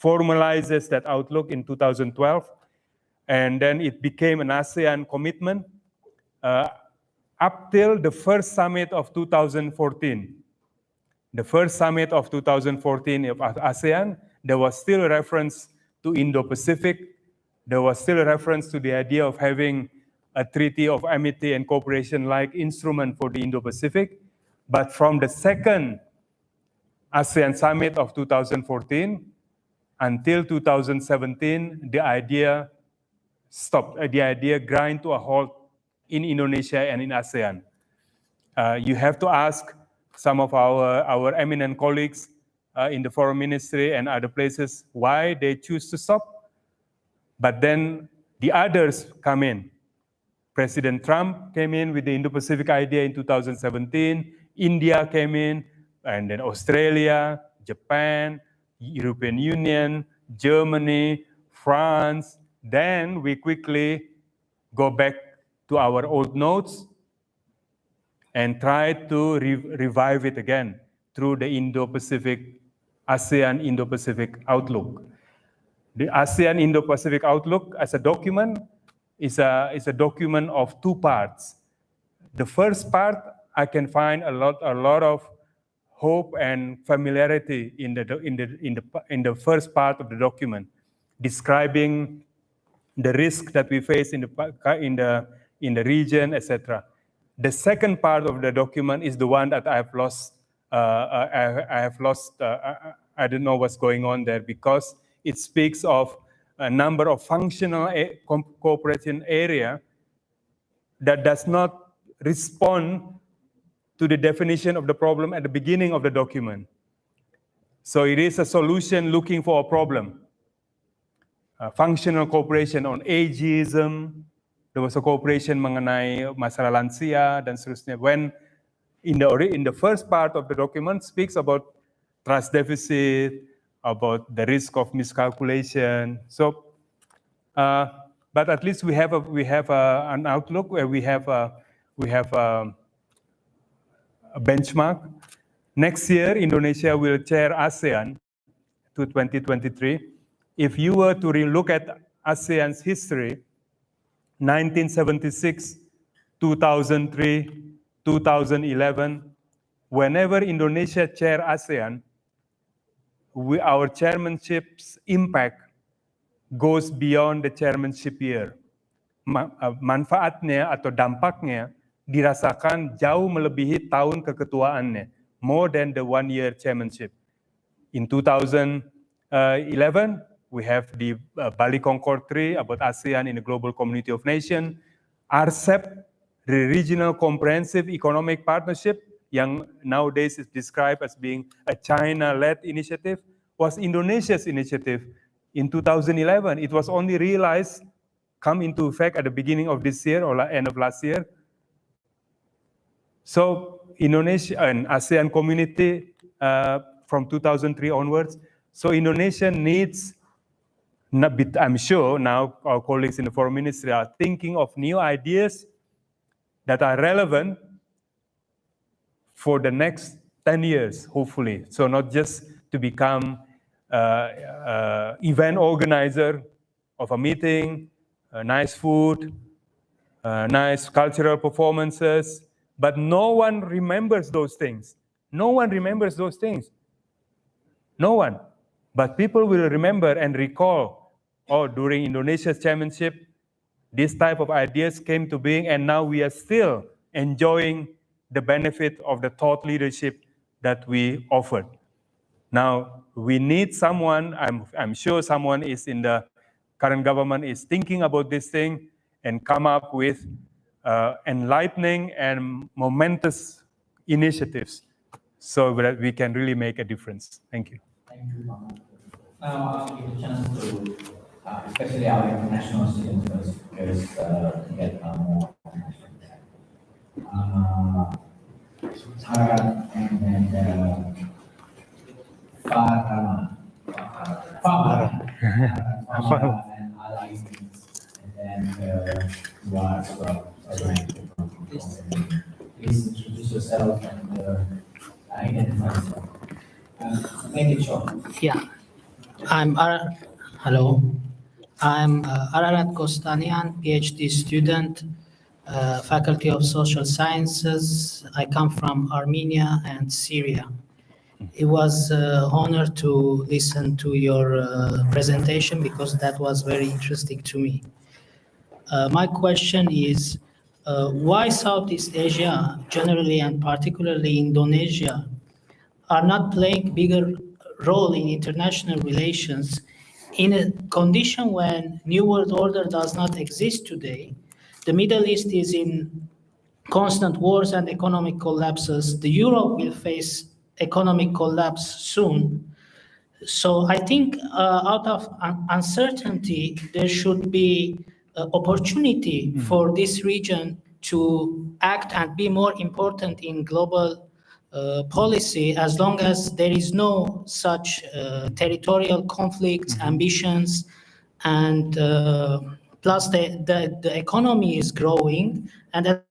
formalizes that outlook in 2012, and then it became an ASEAN commitment up till the first summit of 2014. The first summit of 2014 of ASEAN, there was still a reference to Indo-Pacific. There was still a reference to the idea of having a treaty of amity and cooperation-like instrument for the Indo-Pacific. But from the second ASEAN summit of 2014 until 2017, the idea stopped. The idea grind to a halt in Indonesia and in ASEAN. You have to ask some of our eminent colleagues in the foreign ministry and other places why they choose to stop. But then the others come in. President Trump came in with the Indo-Pacific idea in 2017. India came in, and then Australia, Japan, European Union, Germany, France. Then we quickly go back to our old notes and try to revive it again through the ASEAN Indo-Pacific outlook. The ASEAN Indo-Pacific outlook as a document is a document of two parts. The first part, I can find a lot of hope and familiarity in the first part of the document, describing the risk that we face in the region, etc. The second part of the document is the one that I have lost. I don't know what's going on there, because it speaks of a number of functional cooperation area that does not respond to the definition of the problem at the beginning of the document. So it is a solution looking for a problem. Functional cooperation on ageism, there was a cooperation mengenai masalah lansia dan seterusnya. When in the first part of the document speaks about trust deficit, about the risk of miscalculation. So, but at least we have an outlook where we have a benchmark. Next year, Indonesia will chair ASEAN to 2023. If you were to look at ASEAN's history, 1976, 2003, 2011, whenever Indonesia chair ASEAN, our chairmanship's impact goes beyond the chairmanship year. Manfaatnya atau dampaknya dirasakan jauh melebihi tahun keketuaannya, more than the 1-year chairmanship. In 2011, we have the Bali Concord 3 about ASEAN in the Global Community of Nations. RCEP, the Regional Comprehensive Economic Partnership, yang nowadays is described as being a China-led initiative, was Indonesia's initiative. In 2011, it was only realized, come into effect at the beginning of this year or end of last year. So Indonesia and ASEAN community from 2003 onwards. So Indonesia needs, I'm sure now our colleagues in the Foreign Ministry are thinking of new ideas that are relevant for the next 10 years, hopefully. So not just to become event organizer of a meeting, nice food, nice cultural performances, but no one remembers those things. No one remembers those things. No one. But people will remember and recall, oh, during Indonesia's chairmanship, this type of ideas came to being, and now we are still enjoying the benefit of the thought leadership that we offered. Now, we need someone, I'm sure someone is in the current government is thinking about this thing and come up with enlightening and momentous initiatives so that we can really make a difference. Thank you. Thank you, Mama. Now I'll give a chance to, especially our international students, because to get more Haran and Farhana, and Ali, and then you are as well. Please introduce yourself and identify yourself. Make it short. Yeah, hello. I'm Ararat Kostanian, PhD student, Faculty of Social Sciences. I come from Armenia and Syria. It was an honor to listen to your presentation because that was very interesting to me. My question is, why Southeast Asia, generally and particularly Indonesia, are not playing bigger role in international relations in a condition when New World Order does not exist today? The Middle East is in constant wars and economic collapses. The Europe will face economic collapse soon. So I think out of uncertainty, there should be opportunity for this region to act and be more important in global policy, as long as there is no such territorial conflicts, ambitions, and plus the economy is growing, and at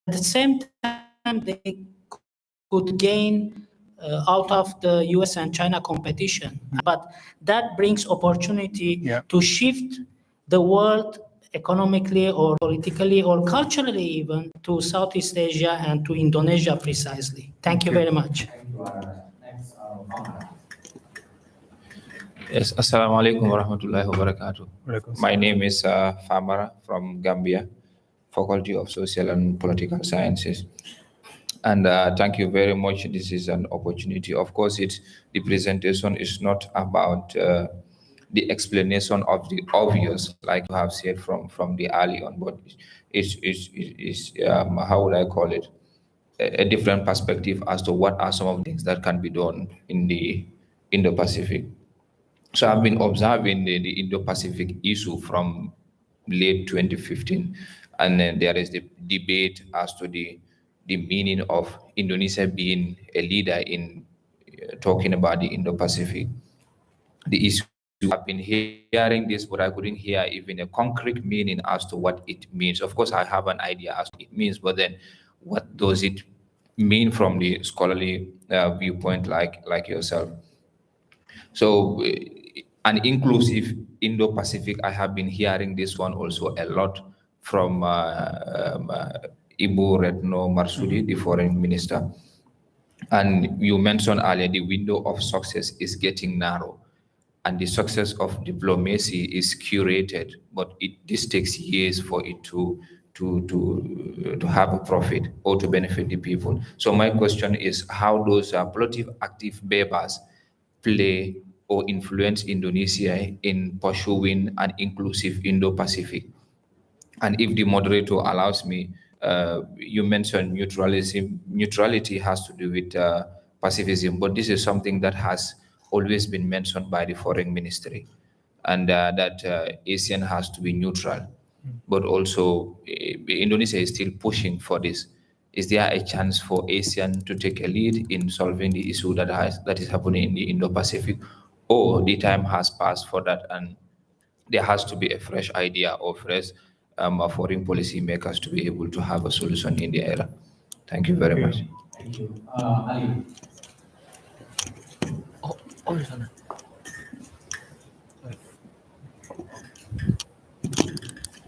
the same time they could gain out of the US and China competition. But that brings opportunity to shift the world economically or politically or culturally even to Southeast Asia and to Indonesia precisely. Thank you very much. Thank you, next, Muhammad. Yes, Assalamualaikum warahmatullahi wabarakatuh. Walaikum My name is Famara from Gambia, Faculty of Social and Political Sciences. And thank you very much. This is an opportunity. Of course, the presentation is not about the explanation of the obvious, like you have said from the early on, but it's how would I call it? A different perspective as to what are some of the things that can be done in the Indo-Pacific. So I've been observing the Indo-Pacific issue from late 2015, and then there is the debate as to the meaning of Indonesia being a leader in talking about the Indo-Pacific. The issue, I've been hearing this, but I couldn't hear even a concrete meaning as to what it means. Of course, I have an idea as to what it means, but then what does it mean from the scholarly viewpoint, like yourself? So, an inclusive Indo-Pacific, I have been hearing this one also a lot from Ibu Retno Marsudi, the foreign minister. And you mentioned earlier the window of success is getting narrow, and the success of diplomacy is curated, but this takes years for it to have a profit or to benefit the people. So my question is, how those political active members play or influence Indonesia in pursuing an inclusive Indo-Pacific? And if the moderator allows me, you mentioned neutrality has to do with pacifism, but this is something that has always been mentioned by the foreign ministry, and that ASEAN has to be neutral. But also, Indonesia is still pushing for this. Is there a chance for ASEAN to take a lead in solving the issue that is happening in the Indo-Pacific, or the time has passed for that, and there has to be a fresh idea or fresh foreign policy makers to be able to have a solution in the era? Thank you very much. Thank you. Ali.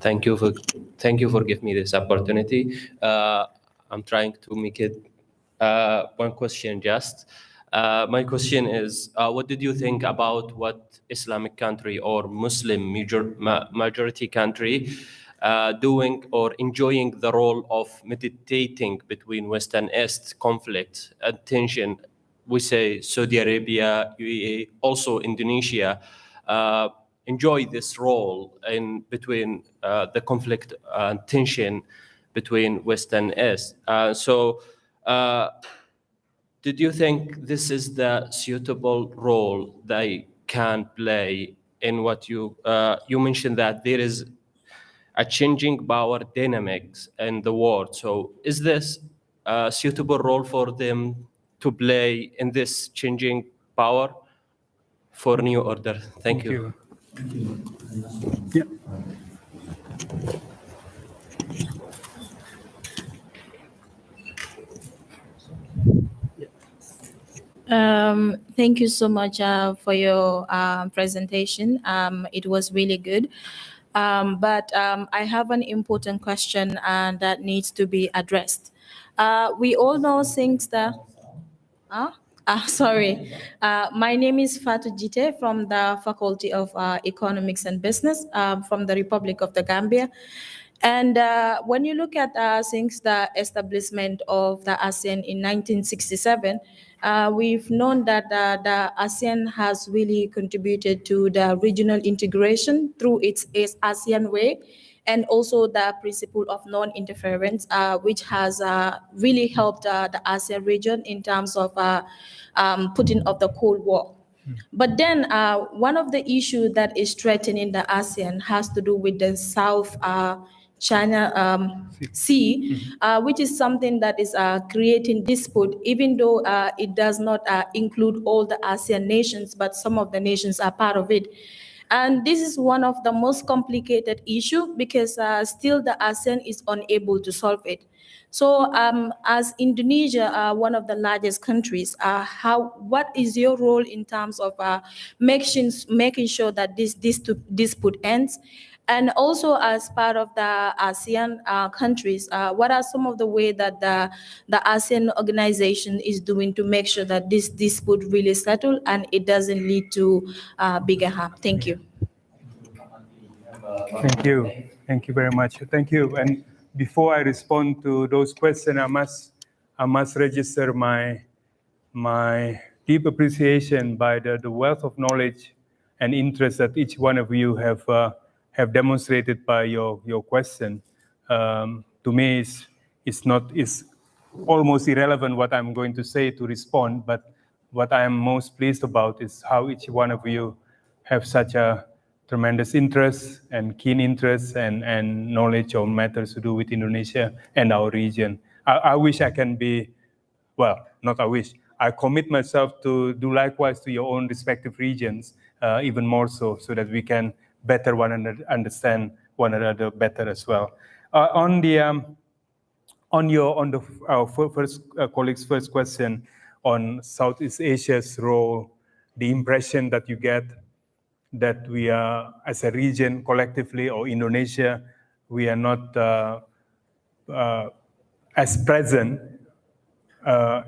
Thank you for giving me this opportunity. I'm trying to make it one question just. My question is, what did you think about what Islamic country or Muslim majority country doing or enjoying the role of mediating between West and East conflict and tension? We say Saudi Arabia, UAE, also Indonesia, enjoy this role in between the conflict and tension between West and East. Did you think this is the suitable role they can play in what you mentioned, that there is a changing power dynamics in the world? So is this a suitable role for them to play in this changing power for new order? Thank you. Yeah. Thank you so much for your presentation. It was really good. But I have an important question that needs to be addressed. We all know things that... sorry. My name is Fatou Jite from the Faculty of Economics and Business from the Republic of the Gambia. And when you look at since the establishment of the ASEAN in 1967, we've known that the ASEAN has really contributed to the regional integration through its ASEAN way, and also the principle of non-interference, which has really helped the ASEAN region in terms of putting off the Cold War. But then one of the issues that is threatening the ASEAN has to do with the South China Sea, which is something that is creating dispute, even though it does not include all the ASEAN nations, but some of the nations are part of it. And this is one of the most complicated issue because still the ASEAN is unable to solve it. So as Indonesia, one of the largest countries, what is your role in terms of making sure that this dispute ends? And also, as part of the ASEAN countries, what are some of the ways that the ASEAN organization is doing to make sure that this dispute really settle and it doesn't lead to bigger harm? Thank you. Thank you. Thank you very much. Thank you. And before I respond to those questions, I must register my deep appreciation by the wealth of knowledge and interest that each one of you have demonstrated by your question. To me, it's almost irrelevant what I'm going to say to respond, but what I am most pleased about is how each one of you have such a tremendous interest and keen interest and knowledge on matters to do with Indonesia and our region. I wish I can be, well, not I wish, I commit myself to do likewise to your own respective regions, even more so that we can better understand one another better as well. On our first colleague's first question on Southeast Asia's role, the impression that you get that we are, as a region collectively, or Indonesia, we are not as present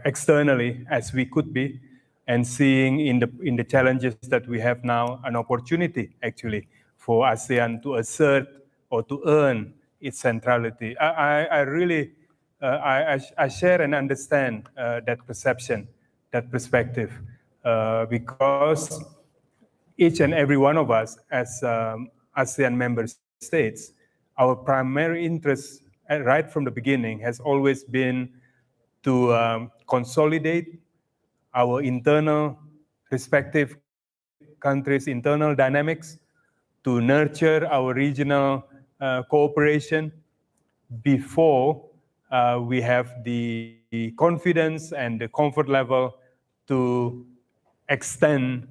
externally as we could be, and seeing in the challenges that we have now an opportunity actually for ASEAN to assert or to earn its centrality. I really share and understand that perception, that perspective, because each and every one of us as ASEAN member states, our primary interest right from the beginning has always been to consolidate our internal respective countries' internal dynamics, to nurture our regional cooperation before we have the confidence and the comfort level to extend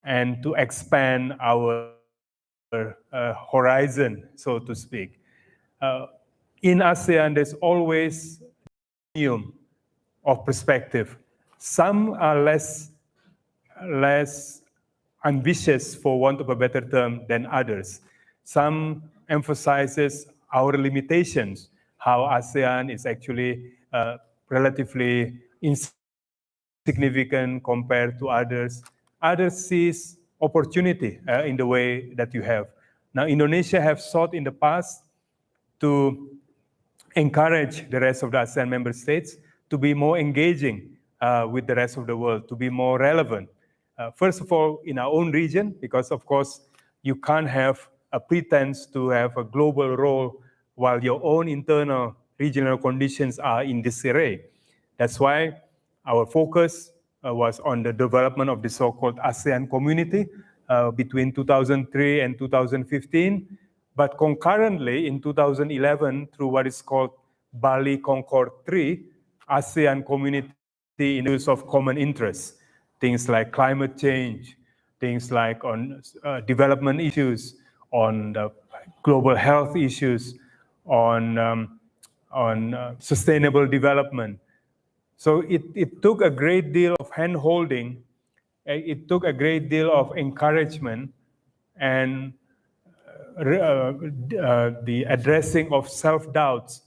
and to expand our horizon, so to speak. In ASEAN, there's always of perspective. Some are less ambitious, for want of a better term, than others. Some emphasizes our limitations, how ASEAN is actually relatively insignificant compared to others. Others sees opportunity in the way that you have. Now, Indonesia have sought in the past to encourage the rest of the ASEAN member states to be more engaging with the rest of the world, to be more relevant. First of all, in our own region, because of course, you can't have a pretense to have a global role while your own internal regional conditions are in disarray. That's why our focus was on the development of the so-called ASEAN community between 2003 and 2015. But concurrently, in 2011, through what is called Bali Concord 3, ASEAN community in use of common interests, things like climate change, things like on development issues, on the global health issues, on sustainable development. So it took a great deal of hand-holding, it took a great deal of encouragement, and the addressing of self-doubts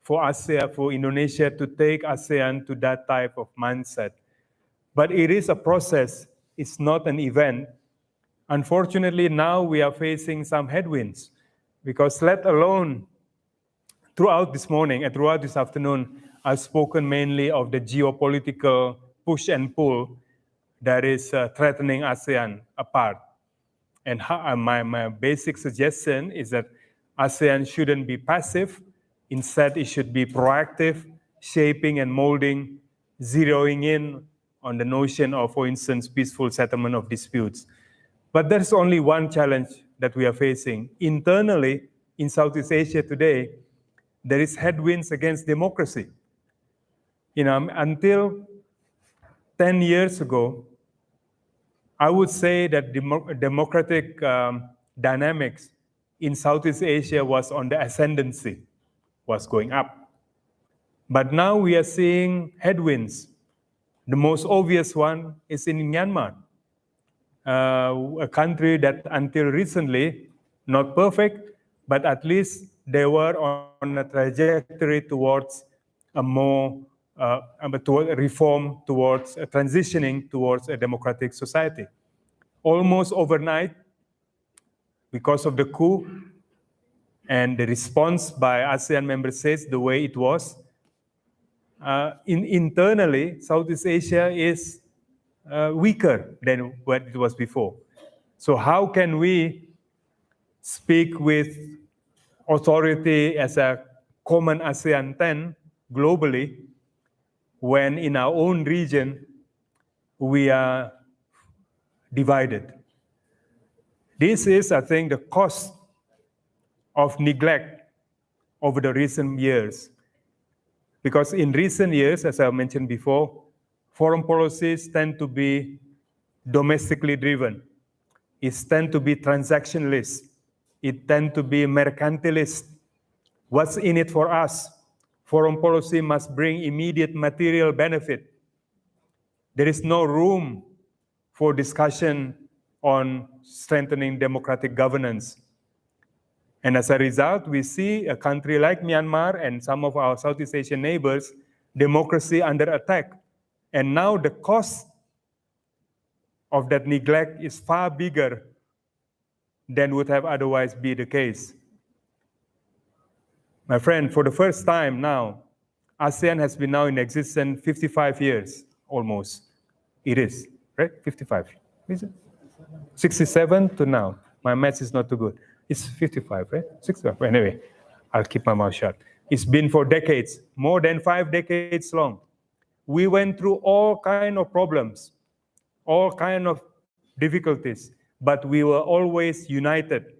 for ASEAN, for Indonesia to take ASEAN to that type of mindset. But it is a process, it's not an event. Unfortunately, now we are facing some headwinds, because let alone throughout this morning and throughout this afternoon, I've spoken mainly of the geopolitical push and pull that is threatening ASEAN apart. And my basic suggestion is that ASEAN shouldn't be passive. Instead, it should be proactive, shaping and molding, zeroing in on the notion of, for instance, peaceful settlement of disputes. But there's only one challenge that we are facing. Internally, in Southeast Asia today, there is headwinds against democracy. Until 10 years ago, I would say that democratic dynamics in Southeast Asia was on the ascendancy, was going up. But now we are seeing headwinds. The most obvious one is in Myanmar, a country that until recently not perfect, but at least they were on a trajectory towards a more toward a reform, towards a transitioning towards a democratic society. Almost overnight, because of the coup and the response by ASEAN member states the way it was, internally, Southeast Asia is weaker than what it was before. So how can we speak with authority as a common ASEAN 10 globally when in our own region we are divided? This is, I think, the cost of neglect over the recent years. Because in recent years, as I mentioned before, foreign policies tend to be domestically driven. It tends to be transactionalist. It tends to be mercantilist. What's in it for us? Foreign policy must bring immediate material benefit. There is no room for discussion on strengthening democratic governance. And as a result, we see a country like Myanmar and some of our Southeast Asian neighbors, democracy under attack. And now the cost of that neglect is far bigger than would have otherwise be the case. My friend, for the first time now, ASEAN has been now in existence 55 years, almost. It is, right? 55. Is it? 67 to now. My math is not too good. It's 55, right? 65. Anyway, I'll keep my mouth shut. It's been for decades, more than 5 decades long. We went through all kinds of problems, all kinds of difficulties, but we were always united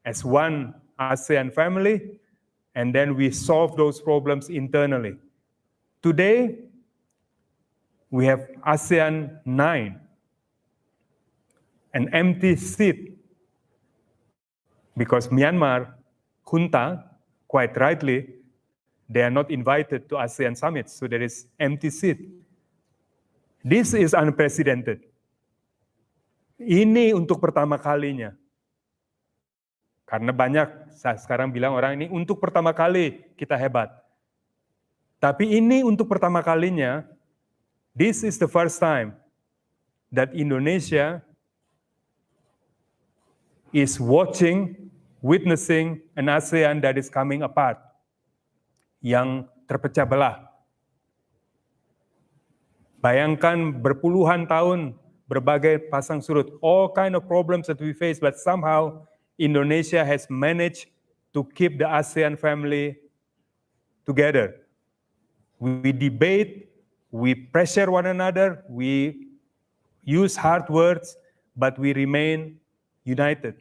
as one ASEAN family, and then we solved those problems internally. Today, we have ASEAN 9, an empty seat, because Myanmar junta, quite rightly, they are not invited to ASEAN summits, so there is empty seat. This is unprecedented. Ini untuk pertama kalinya. Karena banyak sekarang bilang orang ini untuk pertama kali kita hebat. Tapi ini untuk pertama kalinya, this is the first time that Indonesia is watching, witnessing an ASEAN that is coming apart, yang terpecah belah. Bayangkan berpuluhan tahun berbagai pasang surut, all kind of problems that we face, but somehow Indonesia has managed to keep the ASEAN family together. We debate, we pressure one another, we use hard words, but we remain united.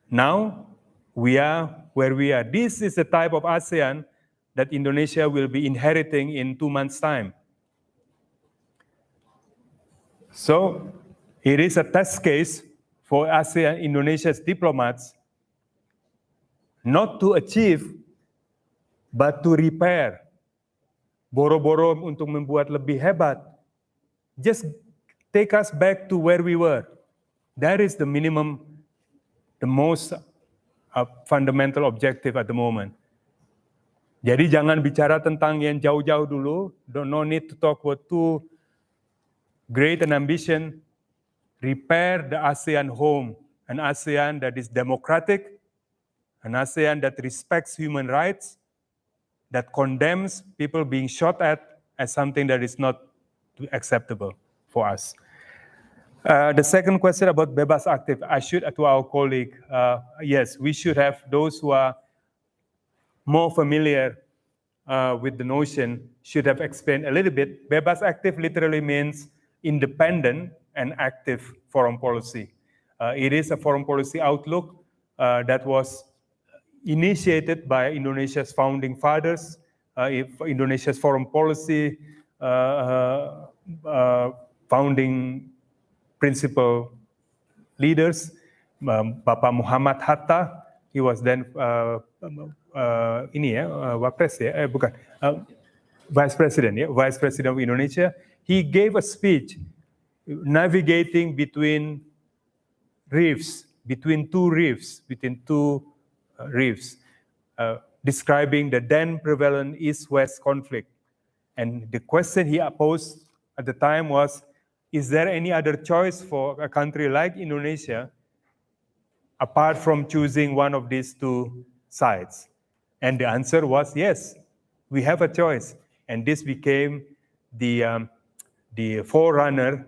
Now, we are where we are. This is the type of ASEAN that Indonesia will be inheriting in 2 months' time. So, it is a test case for ASEAN, Indonesia's diplomats, not to achieve, but to repair. Boro-boro untuk membuat lebih hebat. Just take us back to where we were. That is the minimum, the most fundamental objective at the moment. Jadi jangan bicara tentang yang jauh-jauh dulu. No need to talk about too great an ambition. Repair the ASEAN home, an ASEAN that is democratic, an ASEAN that respects human rights, that condemns people being shot at as something that is not acceptable for us. The second question about bebas aktif, I should, to our colleague, yes, we should have those who are more familiar with the notion should have explained a little bit. Bebas aktif literally means independent and active foreign policy. It is a foreign policy outlook that was initiated by Indonesia's founding fathers, Indonesia's foreign policy founding principal leaders, Bapak Muhammad Hatta, he was then Vice President of Indonesia. He gave a speech navigating between reefs, between two reefs, describing the then prevalent East-West conflict. And the question he posed at the time was, is there any other choice for a country like Indonesia apart from choosing one of these two sides? And the answer was yes, we have a choice. And this became the forerunner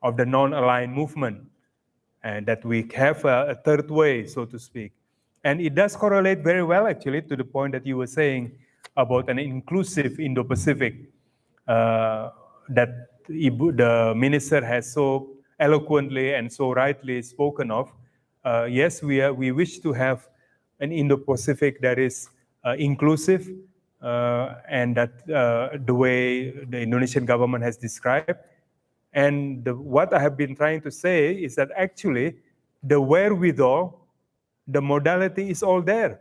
of the non-aligned movement, and that we have a third way, so to speak. And it does correlate very well, actually, to the point that you were saying about an inclusive Indo-Pacific that the minister has so eloquently and so rightly spoken of. Yes, we wish to have an Indo-Pacific that is inclusive, and that the way the Indonesian government has described. And what I have been trying to say is that actually the wherewithal, the modality is all there.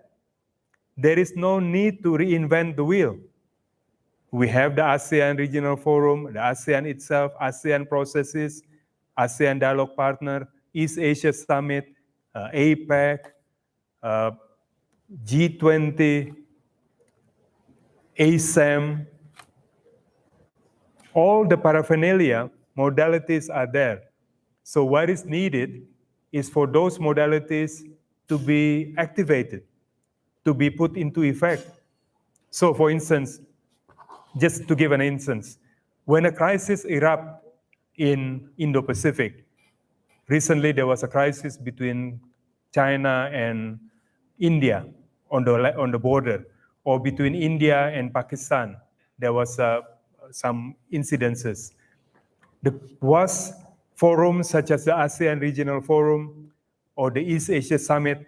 There is no need to reinvent the wheel. We have the ASEAN Regional Forum, the ASEAN itself, ASEAN processes, ASEAN Dialogue Partner, East Asia Summit, APEC, G20, ASEM. All the paraphernalia modalities are there. So what is needed is for those modalities to be activated, to be put into effect. So for instance, just to give an instance, when a crisis erupts in Indo-Pacific, recently there was a crisis between China and India on the border, or between India and Pakistan, there was some incidences. There was forums such as the ASEAN Regional Forum or the East Asia Summit.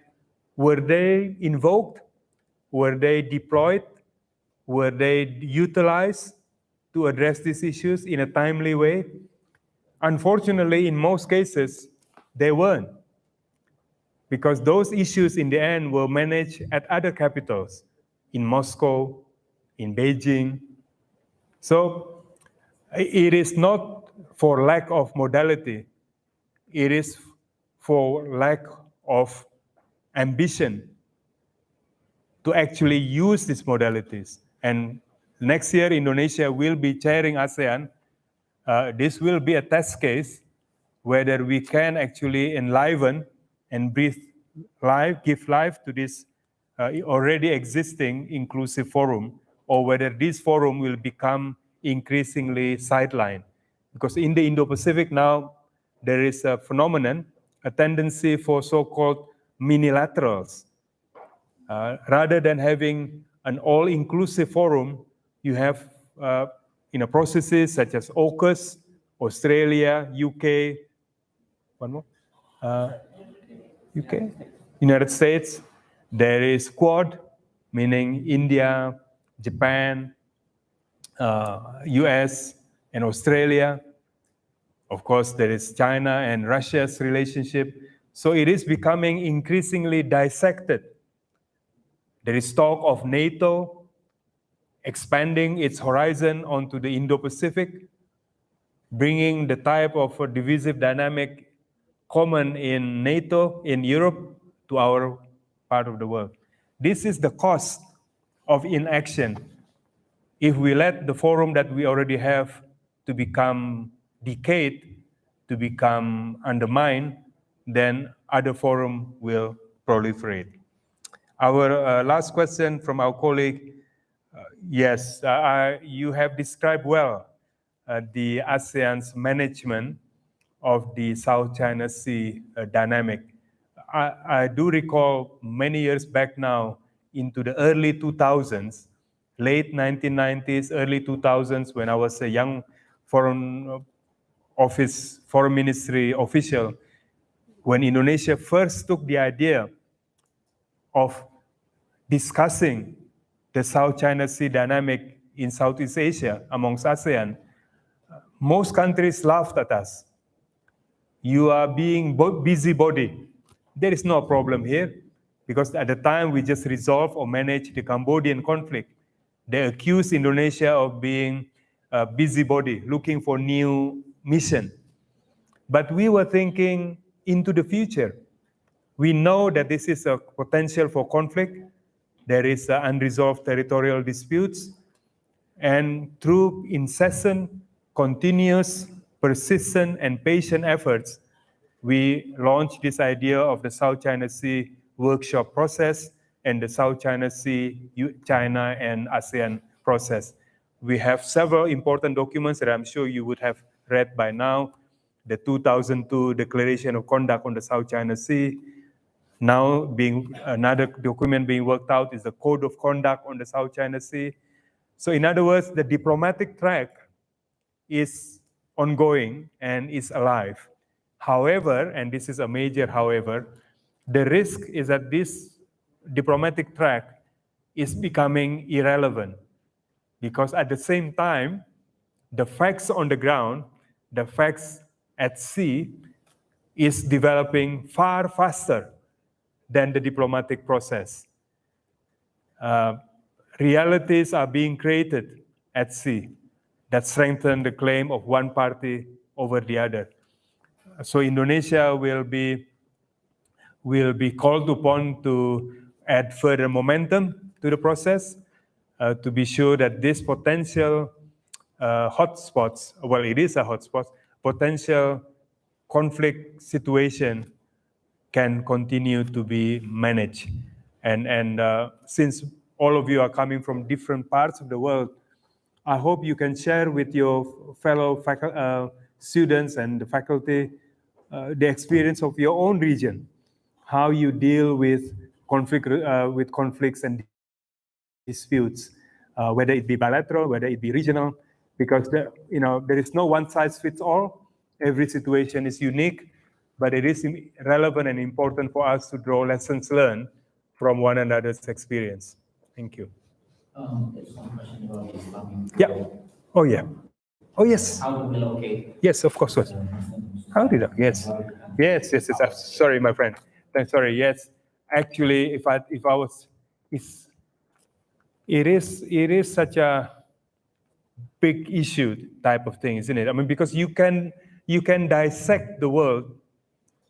Were they invoked? Were they deployed? Were they utilized to address these issues in a timely way? Unfortunately, in most cases, they weren't, because those issues in the end were managed at other capitals, in Moscow, in Beijing. So it is not for lack of modality, it is for lack of ambition to actually use these modalities. And next year, Indonesia will be chairing ASEAN. This will be a test case whether we can actually enliven and breathe life, give life to this already existing inclusive forum, or whether this forum will become increasingly sidelined. Because in the Indo-Pacific now, there is a phenomenon, a tendency for so-called minilaterals. Rather than having an all-inclusive forum, you have processes such as AUKUS, Australia, UK, one more, UK, United States. There is Quad, meaning India, Japan, US, and Australia. Of course, there is China and Russia's relationship. So it is becoming increasingly dissected. There is talk of NATO expanding its horizon onto the Indo-Pacific, bringing the type of divisive dynamic common in NATO, in Europe, to our part of the world. This is the cost of inaction. If we let the forum that we already have to become decayed, to become undermined, then other forum will proliferate. Our last question from our colleague, yes, you have described well the ASEAN's management of the South China Sea dynamic. I do recall many years back now, into the early 2000s, late 1990s, early 2000s, when I was a young foreign ministry official, when Indonesia first took the idea of discussing the South China Sea dynamic in Southeast Asia amongst ASEAN, most countries laughed at us. You are being busybody. There is no problem here, because at the time we just resolved or managed the Cambodian conflict. They accused Indonesia of being a busybody, looking for new mission. But we were thinking into the future. We know that this is a potential for conflict. There is unresolved territorial disputes. And through incessant, continuous, persistent, and patient efforts, we launched this idea of the South China Sea workshop process and the South China Sea, China and ASEAN process. We have several important documents that I'm sure you would have read by now. The 2002 Declaration of Conduct on the South China Sea. Now, another document being worked out is the Code of Conduct on the South China Sea. So in other words, the diplomatic track is ongoing and is alive. However, and this is a major however, the risk is that this diplomatic track is becoming irrelevant because at the same time, the facts on the ground, the facts at sea is developing far faster than the diplomatic process. Realities are being created at sea that strengthen the claim of one party over the other. So Indonesia will be called upon to add further momentum to the process to be sure that this potential hotspots, well, it is a hotspot, potential conflict situation can continue to be managed. And since all of you are coming from different parts of the world, I hope you can share with your fellow students and the faculty the experience of your own region, how you deal with conflicts and disputes, whether it be bilateral, whether it be regional, because there is no one size fits all. Every situation is unique, but it is relevant and important for us to draw lessons learned from one another's experience. Thank you. There's one question about the Islamic. Yeah. Oh, yeah. Oh, yes. How to relocate? Yes, of course. How did I? Yes. Yes. I'm sorry, my friend. I'm sorry. Yes. Actually, if I was, it is such a big issue type of thing, isn't it? I mean, because you can dissect the world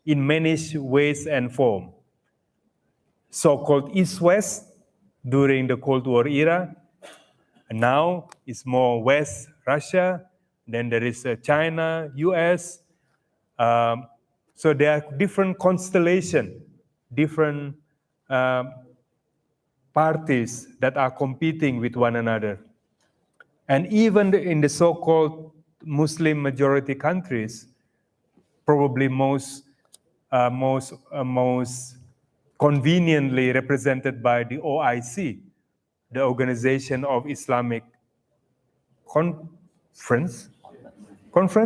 in many ways and form. So-called East-West during the Cold War era. And now it's more West, Russia. Then there is China, US. So there are different constellations, different parties that are competing with one another. And even in the so-called Muslim majority countries, probably most conveniently represented by the OIC, the Organization of Islamic Conference,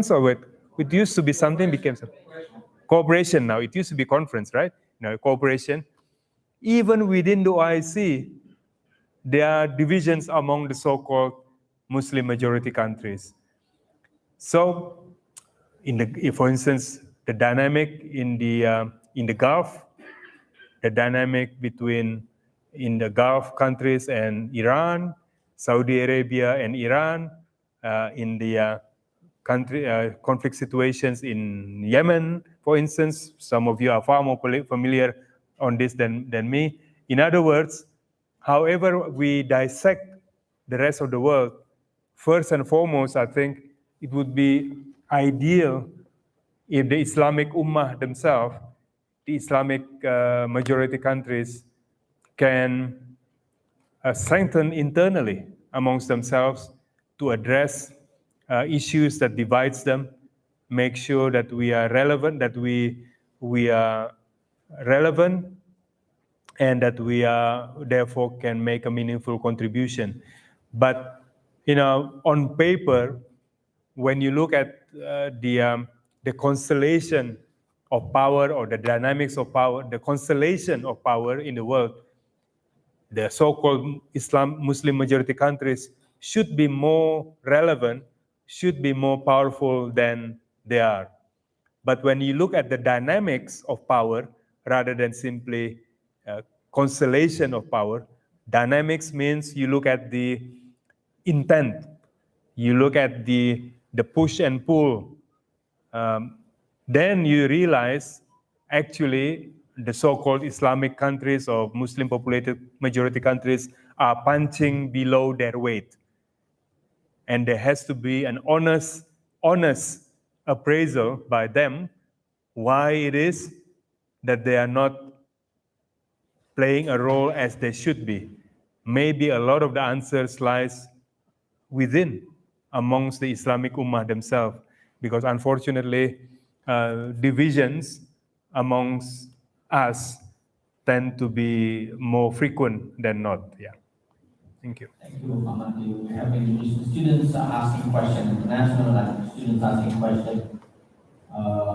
or what? It used to be something, became something. Cooperation now. It used to be conference, right? Now cooperation. Even within the OIC, there are divisions among the so-called Muslim majority countries. So, for instance, the dynamic in the Gulf, the dynamic in the Gulf countries and Iran, Saudi Arabia and Iran, in the conflict situations in Yemen, for instance. Some of you are far more familiar on this than me. In other words, however we dissect the rest of the world, first and foremost, I think it would be ideal if the Islamic Ummah themselves, the Islamic majority countries, can strengthen internally amongst themselves to address issues that divides them, make sure that we are relevant, and that we therefore can make a meaningful contribution. But on paper, when you look at the constellation of power or the dynamics of power, the constellation of power in the world, the so-called Muslim majority countries should be more relevant, should be more powerful than they are. But when you look at the dynamics of power, rather than simply constellation of power, dynamics means you look at the intent, you look at the push and pull, then you realize actually the so-called Islamic countries or Muslim populated majority countries are punching below their weight. And there has to be an honest appraisal by them why it is that they are not playing a role as they should be. Maybe a lot of the answers lies within, amongst the Islamic Ummah themselves, because unfortunately, divisions amongst us tend to be more frequent than not. Yeah. Thank you. Thank you, Pak Marty. We have Indonesian students asking questions, international students asking questions.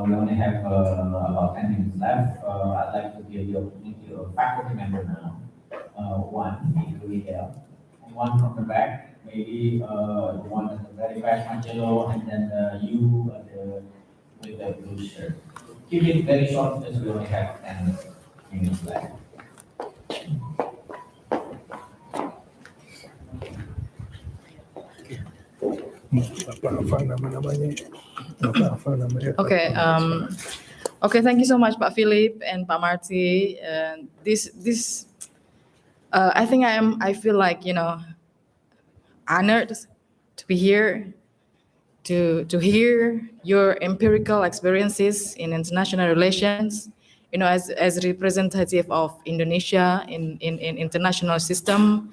We only have about 10 minutes left. I'd like to give the opportunity to a faculty member now. One, and one from the back. Maybe the one at the very back, Angelo, and then you with the blue shirt. Keep it very short because we only have 10 minutes left. Okay, okay. Thank you so much, Pak Philip and Pak Marty. I think I feel like honored to be here, to hear your empirical experiences in international relations. As representative of Indonesia in international system,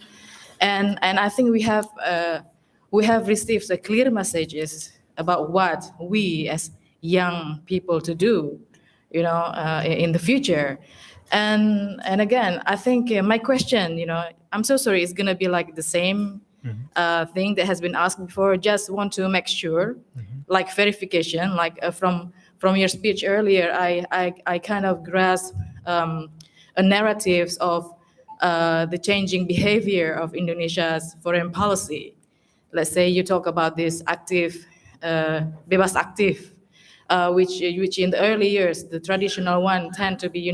and I think we have received a clear messages about what we as young people to do, in the future. And again, I think my question, I'm so sorry, it's gonna be like the same thing that has been asked before. Just want to make sure, like verification, like from your speech earlier, I kind of grasp a narratives of the changing behavior of Indonesia's foreign policy. Let's say you talk about this active, bebas aktif, which in the early years, the traditional one tend to be,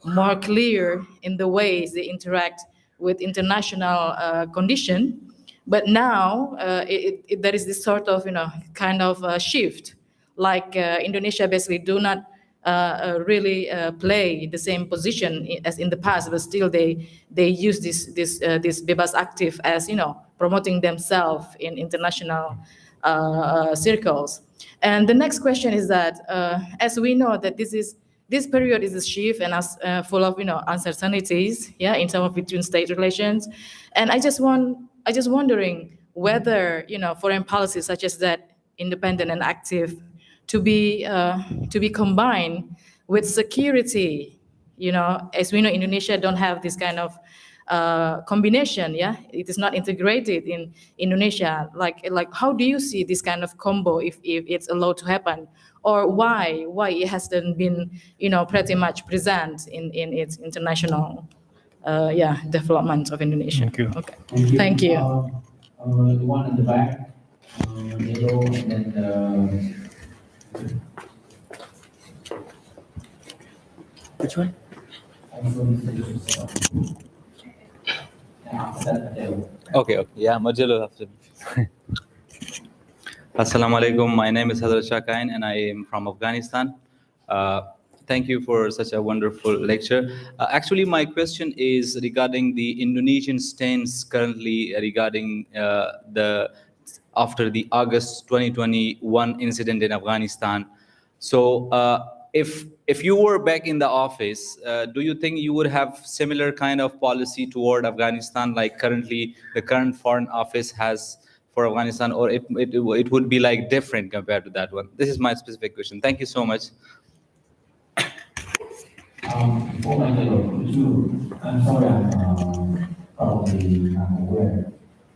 more clear in the ways they interact with international condition. But now there is this sort of, kind of shift, like Indonesia basically do not really play the same position as in the past, but still they use this bebas aktif as, promoting themselves in international circles. And the next question is that, as we know that this period is a shift and full of uncertainties, in terms of between state relations, and I just wondering whether foreign policies such as that, independent and active, to be combined with security. As we know, Indonesia don't have this kind of combination. It is not integrated in Indonesia. Like how do you see this kind of combo if it's allowed to happen, or why it hasn't been pretty much present in its international development of Indonesia? Thank you. Okay. Thank you. The one in the back, yellow, and then which one? Okay. Yeah, Majalo after. Assalamualaikum. My name is Hazrat Shakain and I am from Afghanistan. Thank you for such a wonderful lecture. Actually, my question is regarding the Indonesian stance currently regarding after the August 2021 incident in Afghanistan. So, if you were back in the office, do you think you would have similar kind of policy toward Afghanistan like currently the current Foreign Office has for Afghanistan, or it would be like different compared to that one? This is my specific question. Thank you so much. Before I go, I'm sorry, I'm probably unaware.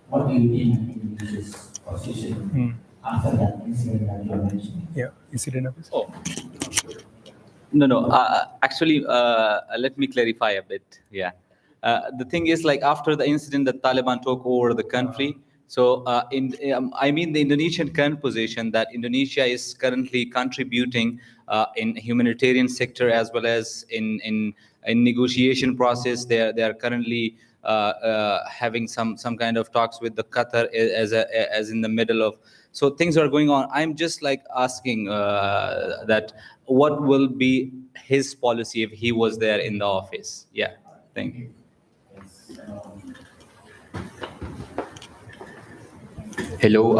What do you think Indonesia's position after that incident that you are mentioning? Yeah, incident of Oh. No. Actually, let me clarify a bit. Yeah. The thing is, like after the incident that Taliban took over the country, so I mean the Indonesian current position that Indonesia is currently contributing in humanitarian sector as well as in negotiation process. They are currently having some kind of talks with the Qatar as in the middle of. So things are going on. I'm just like asking that what will be his policy if he was there in the office? Yeah, thank you. Hello,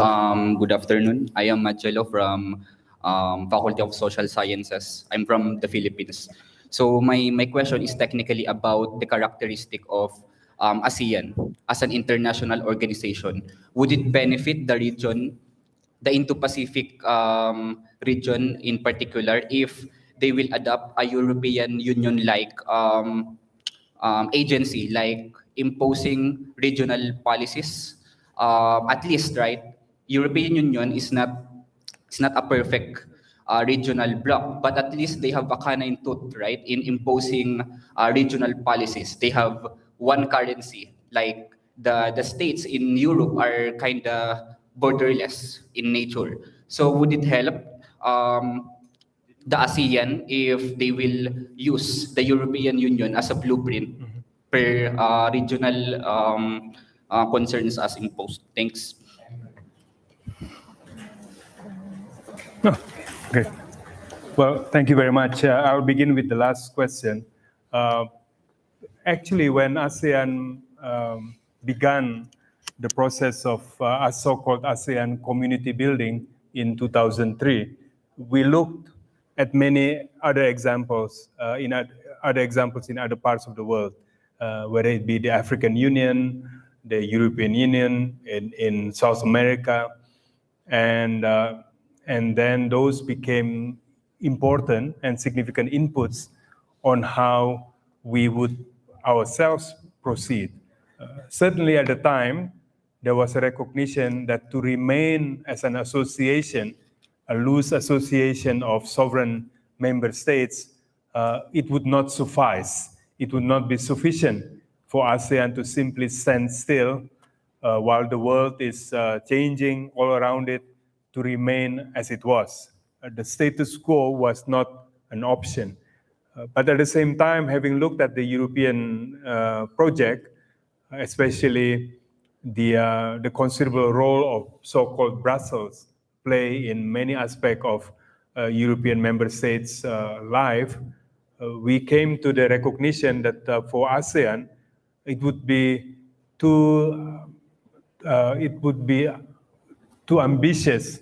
good afternoon. I am Marcelo from Faculty of Social Sciences. I'm from the Philippines. So my question is technically about the characteristic of ASEAN as an international organization. Would it benefit the region, the Indo-Pacific region in particular, if they will adopt a European Union-like agency, like imposing regional policies? At least, right? European Union is not a perfect regional bloc, but at least they have a canine tooth, right, in imposing regional policies. They have one currency, like the states in Europe are kind of borderless in nature. So would it help the ASEAN if they will use the European Union as a blueprint per regional concerns as imposed? Thanks. Okay. Well, thank you very much. I'll begin with the last question. Actually, when ASEAN began the process of a so-called ASEAN community building in 2003, we looked at many other examples in other parts of the world, whether it be the African Union, the European Union in South America, and then those became important and significant inputs on how we would ourselves proceed. Certainly at the time, there was a recognition that to remain as an association, a loose association of sovereign member states, it would not suffice. It would not be sufficient for ASEAN to simply stand still while the world is changing all around it, to remain as it was. The status quo was not an option. But at the same time, having looked at the European project, especially the considerable role of so-called Brussels play in many aspects of European member states' life, we came to the recognition that for ASEAN, it would be too ambitious,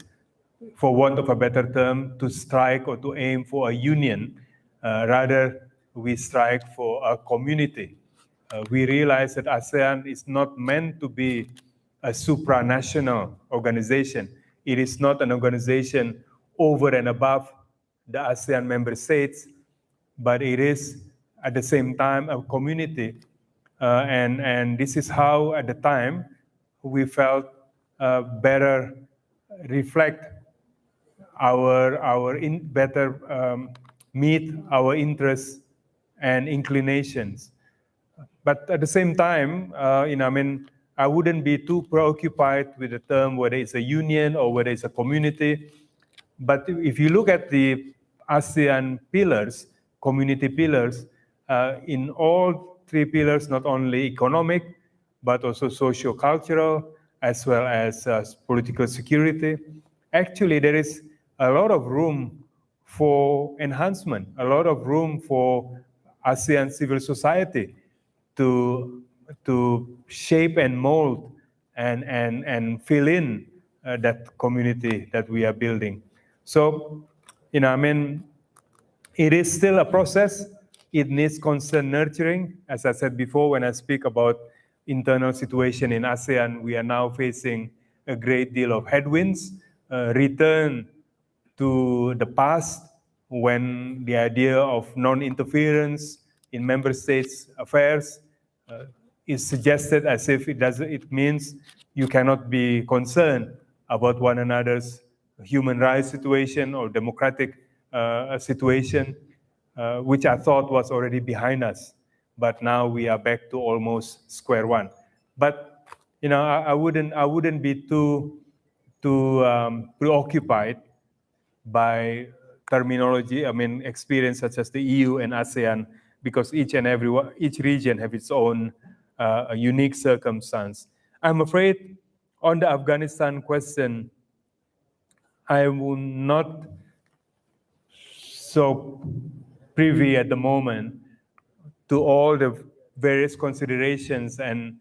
for want of a better term, to strike or to aim for a union. Rather, we strike for a community. We realize that ASEAN is not meant to be a supranational organization. It is not an organization over and above the ASEAN member states, but it is at the same time a community. And this is how, at the time, we felt better reflect better meet our interests and inclinations. But at the same time, I wouldn't be too preoccupied with the term whether it's a union or whether it's a community. But if you look at the ASEAN pillars, community pillars, in all three pillars, not only economic, but also socio-cultural, as well as political security, actually there is a lot of room for enhancement, a lot of room for ASEAN civil society to shape and mold and fill in that community that we are building. So, it is still a process. It needs constant nurturing. As I said before, when I speak about internal situation in ASEAN, we are now facing a great deal of headwinds, return to the past when the idea of non-interference in member states' affairs is suggested as if it means you cannot be concerned about one another's human rights situation or democratic situation, which I thought was already behind us. But now we are back to almost square one. But I wouldn't be too preoccupied by terminology. Experience such as the EU and ASEAN, because each region have its own a unique circumstance. I'm afraid on the Afghanistan question, I will not so privy at the moment to all the various considerations and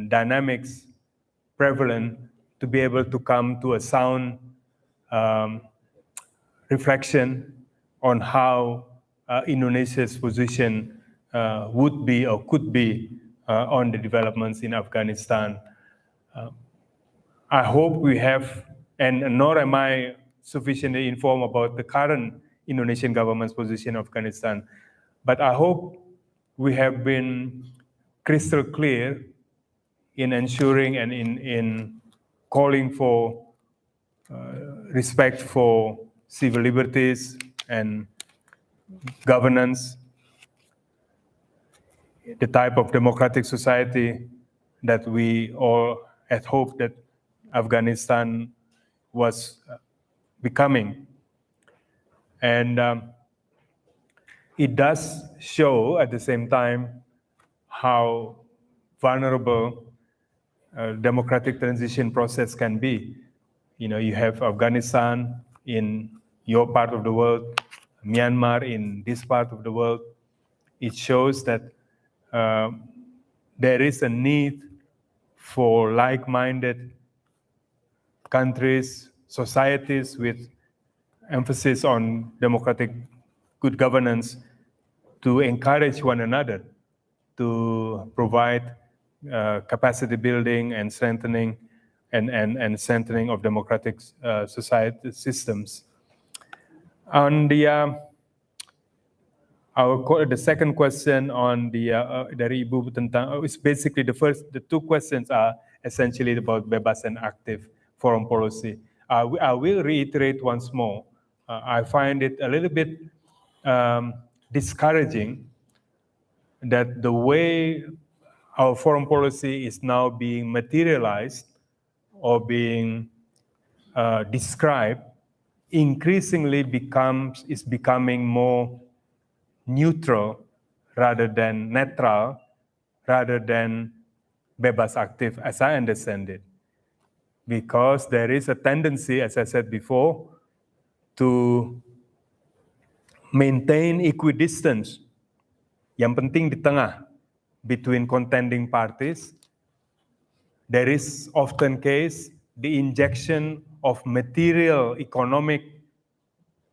dynamics prevalent to be able to come to a sound reflection on how Indonesia's position would be or could be on the developments in Afghanistan. I hope we have, and nor am I sufficiently informed about the current Indonesian government's position in Afghanistan, but I hope we have been crystal clear in ensuring and in calling for respect for civil liberties and governance, the type of democratic society that we all had hoped that Afghanistan was becoming. And it does show at the same time how vulnerable a democratic transition process can be. You know, you have Afghanistan in your part of the world, Myanmar in this part of the world. It shows that there is a need for like-minded countries, societies with emphasis on democratic good governance to encourage one another to provide capacity building and strengthening and strengthening of democratic society systems. On the the second question on the dari Ibu tentang is basically the two questions are essentially about bebas and active foreign policy. I will reiterate once more. I find it a little bit discouraging that the way our foreign policy is now being materialized or being described increasingly is becoming more neutral rather than netral, rather than bebas aktif, as I understand it. Because there is a tendency, as I said before, to maintain equidistance, yang penting di tengah, between contending parties. There is often case the injection of material economic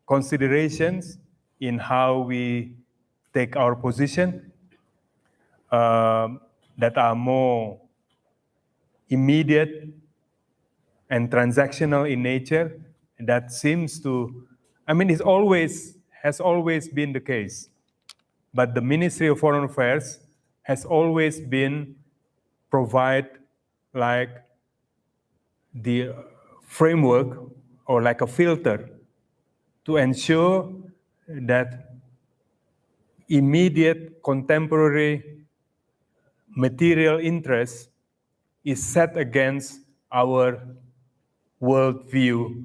considerations in how we take our position that are more immediate and transactional in nature. That seems to, I mean, has always been the case. But the Ministry of Foreign Affairs has always been provide like the framework or like a filter to ensure that immediate contemporary material interest is set against our worldview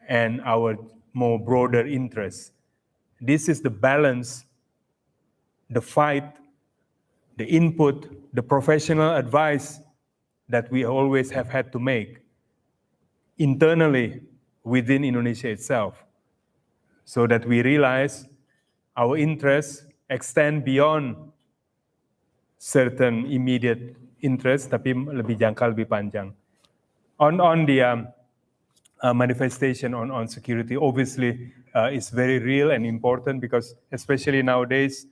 and our more broader interests. This is the balance, the fight, the input, the professional advice that we always have had to make internally within Indonesia itself, so that we realize our interests extend beyond certain immediate interests, tapi lebih jangka, lebih panjang. On the manifestation on security, obviously, is very real and important because, especially nowadays,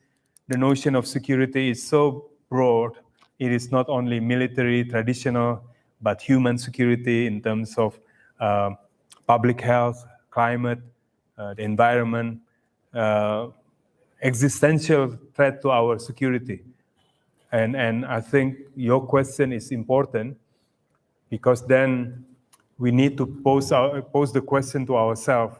the notion of security is so broad. It is not only military, traditional, but human security in terms of public health, climate, the environment, existential threat to our security. And I think your question is important because then we need to pose the question to ourselves.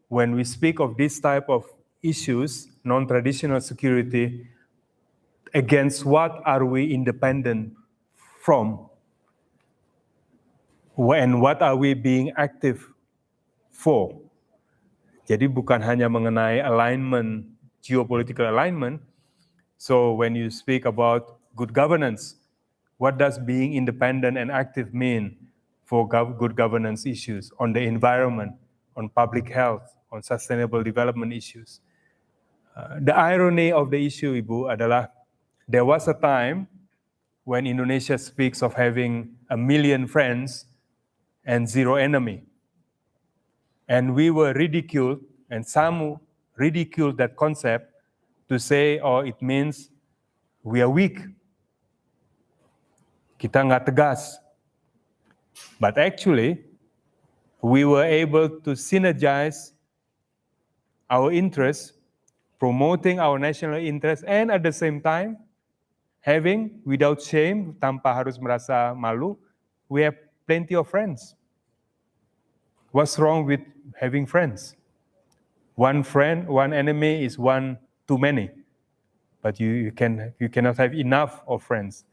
When we speak of this type of issues, non-traditional security, against what are we independent from? And what are we being active for? Jadi bukan hanya mengenai alignment, geopolitical alignment. So when you speak about good governance. What does being independent and active mean for good governance issues on the environment, on public health, on sustainable development issues? The irony of the issue, Ibu, adalah there was a time when Indonesia speaks of having 1 million friends and 0 enemy. And we were ridiculed, and some ridiculed that concept to say, oh, it means we are weak. Kita nggak tegas. But actually, we were able to synergize our interests, promoting our national interests, and at the same time, having, without shame, tanpa harus merasa malu, we have plenty of friends. What's wrong with having friends? One friend, one enemy is one too many. But you cannot have enough of friends.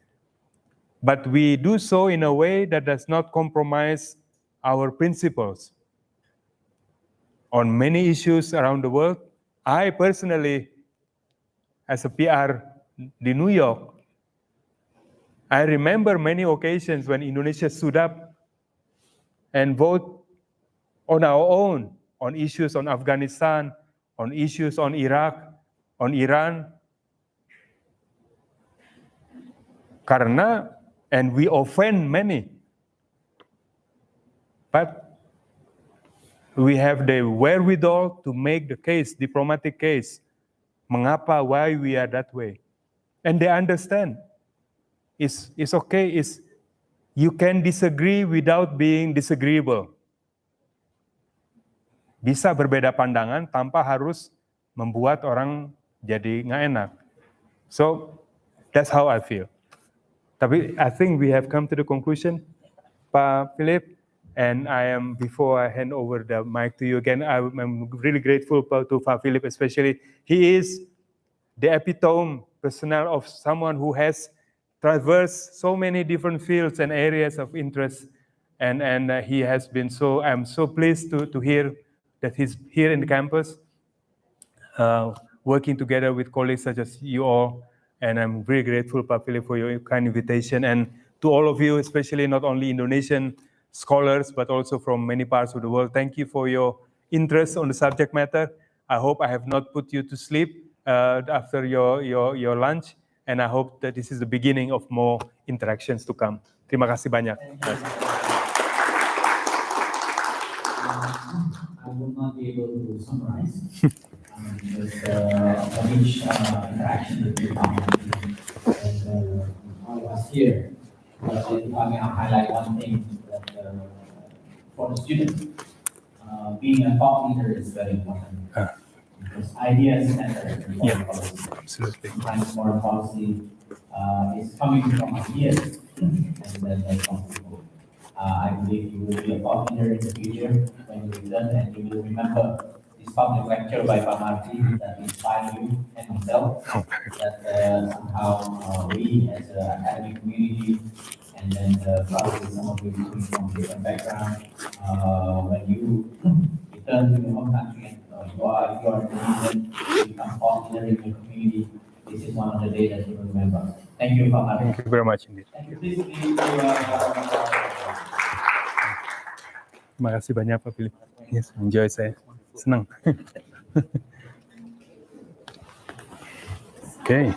But we do so in a way that does not compromise our principles. On many issues around the world, I personally, as a PR in New York, I remember many occasions when Indonesia stood up and voted on our own on issues on Afghanistan, on issues on Iraq, on Iran. Karena, and we offend many. But we have the wherewithal to make the case, diplomatic case, mengapa, why we are that way. And they understand. It's okay, you can disagree without being disagreeable. Bisa berbeda pandangan tanpa harus membuat orang jadi nggak enak. So that's how I feel. Tapi I think we have come to the conclusion, Pak Philip, and before I hand over the mic to you again, I'm really grateful to Pak Philip, especially. He is the epitome personnel of someone who has traversed so many different fields and areas of interest, and he has been I'm so pleased to hear that he's here in the campus, working together with colleagues such as you all. And I'm very grateful, Pak Philip, for your kind invitation. And to all of you, especially not only Indonesian scholars, but also from many parts of the world, thank you for your interest on the subject matter. I hope I have not put you to sleep after your lunch. And I hope that this is the beginning of more interactions to come. Terima kasih banyak. I will not be able to summarize because each interaction that we found and all of us here. But if I may highlight one thing that for the students, being a thought leader is very important. Because ideas center in foreign policy. Absolutely. Sometimes foreign policy is coming from ideas, and then that's possible. I believe you will be a thought leader in the future when you return, and you will remember this public lecture by Pak Marty that inspired you and myself. That somehow we, as an academic community, and then probably some of you coming from different backgrounds, when you return to your home country and you are Indonesian, you become thought leader in your community. This is one of the days that you will remember. Thank you, Pak Marty. Thank you very much indeed. Thank you. Please Terima kasih banyak, Pak Philip. Yes, enjoy saya. Senang. Okay.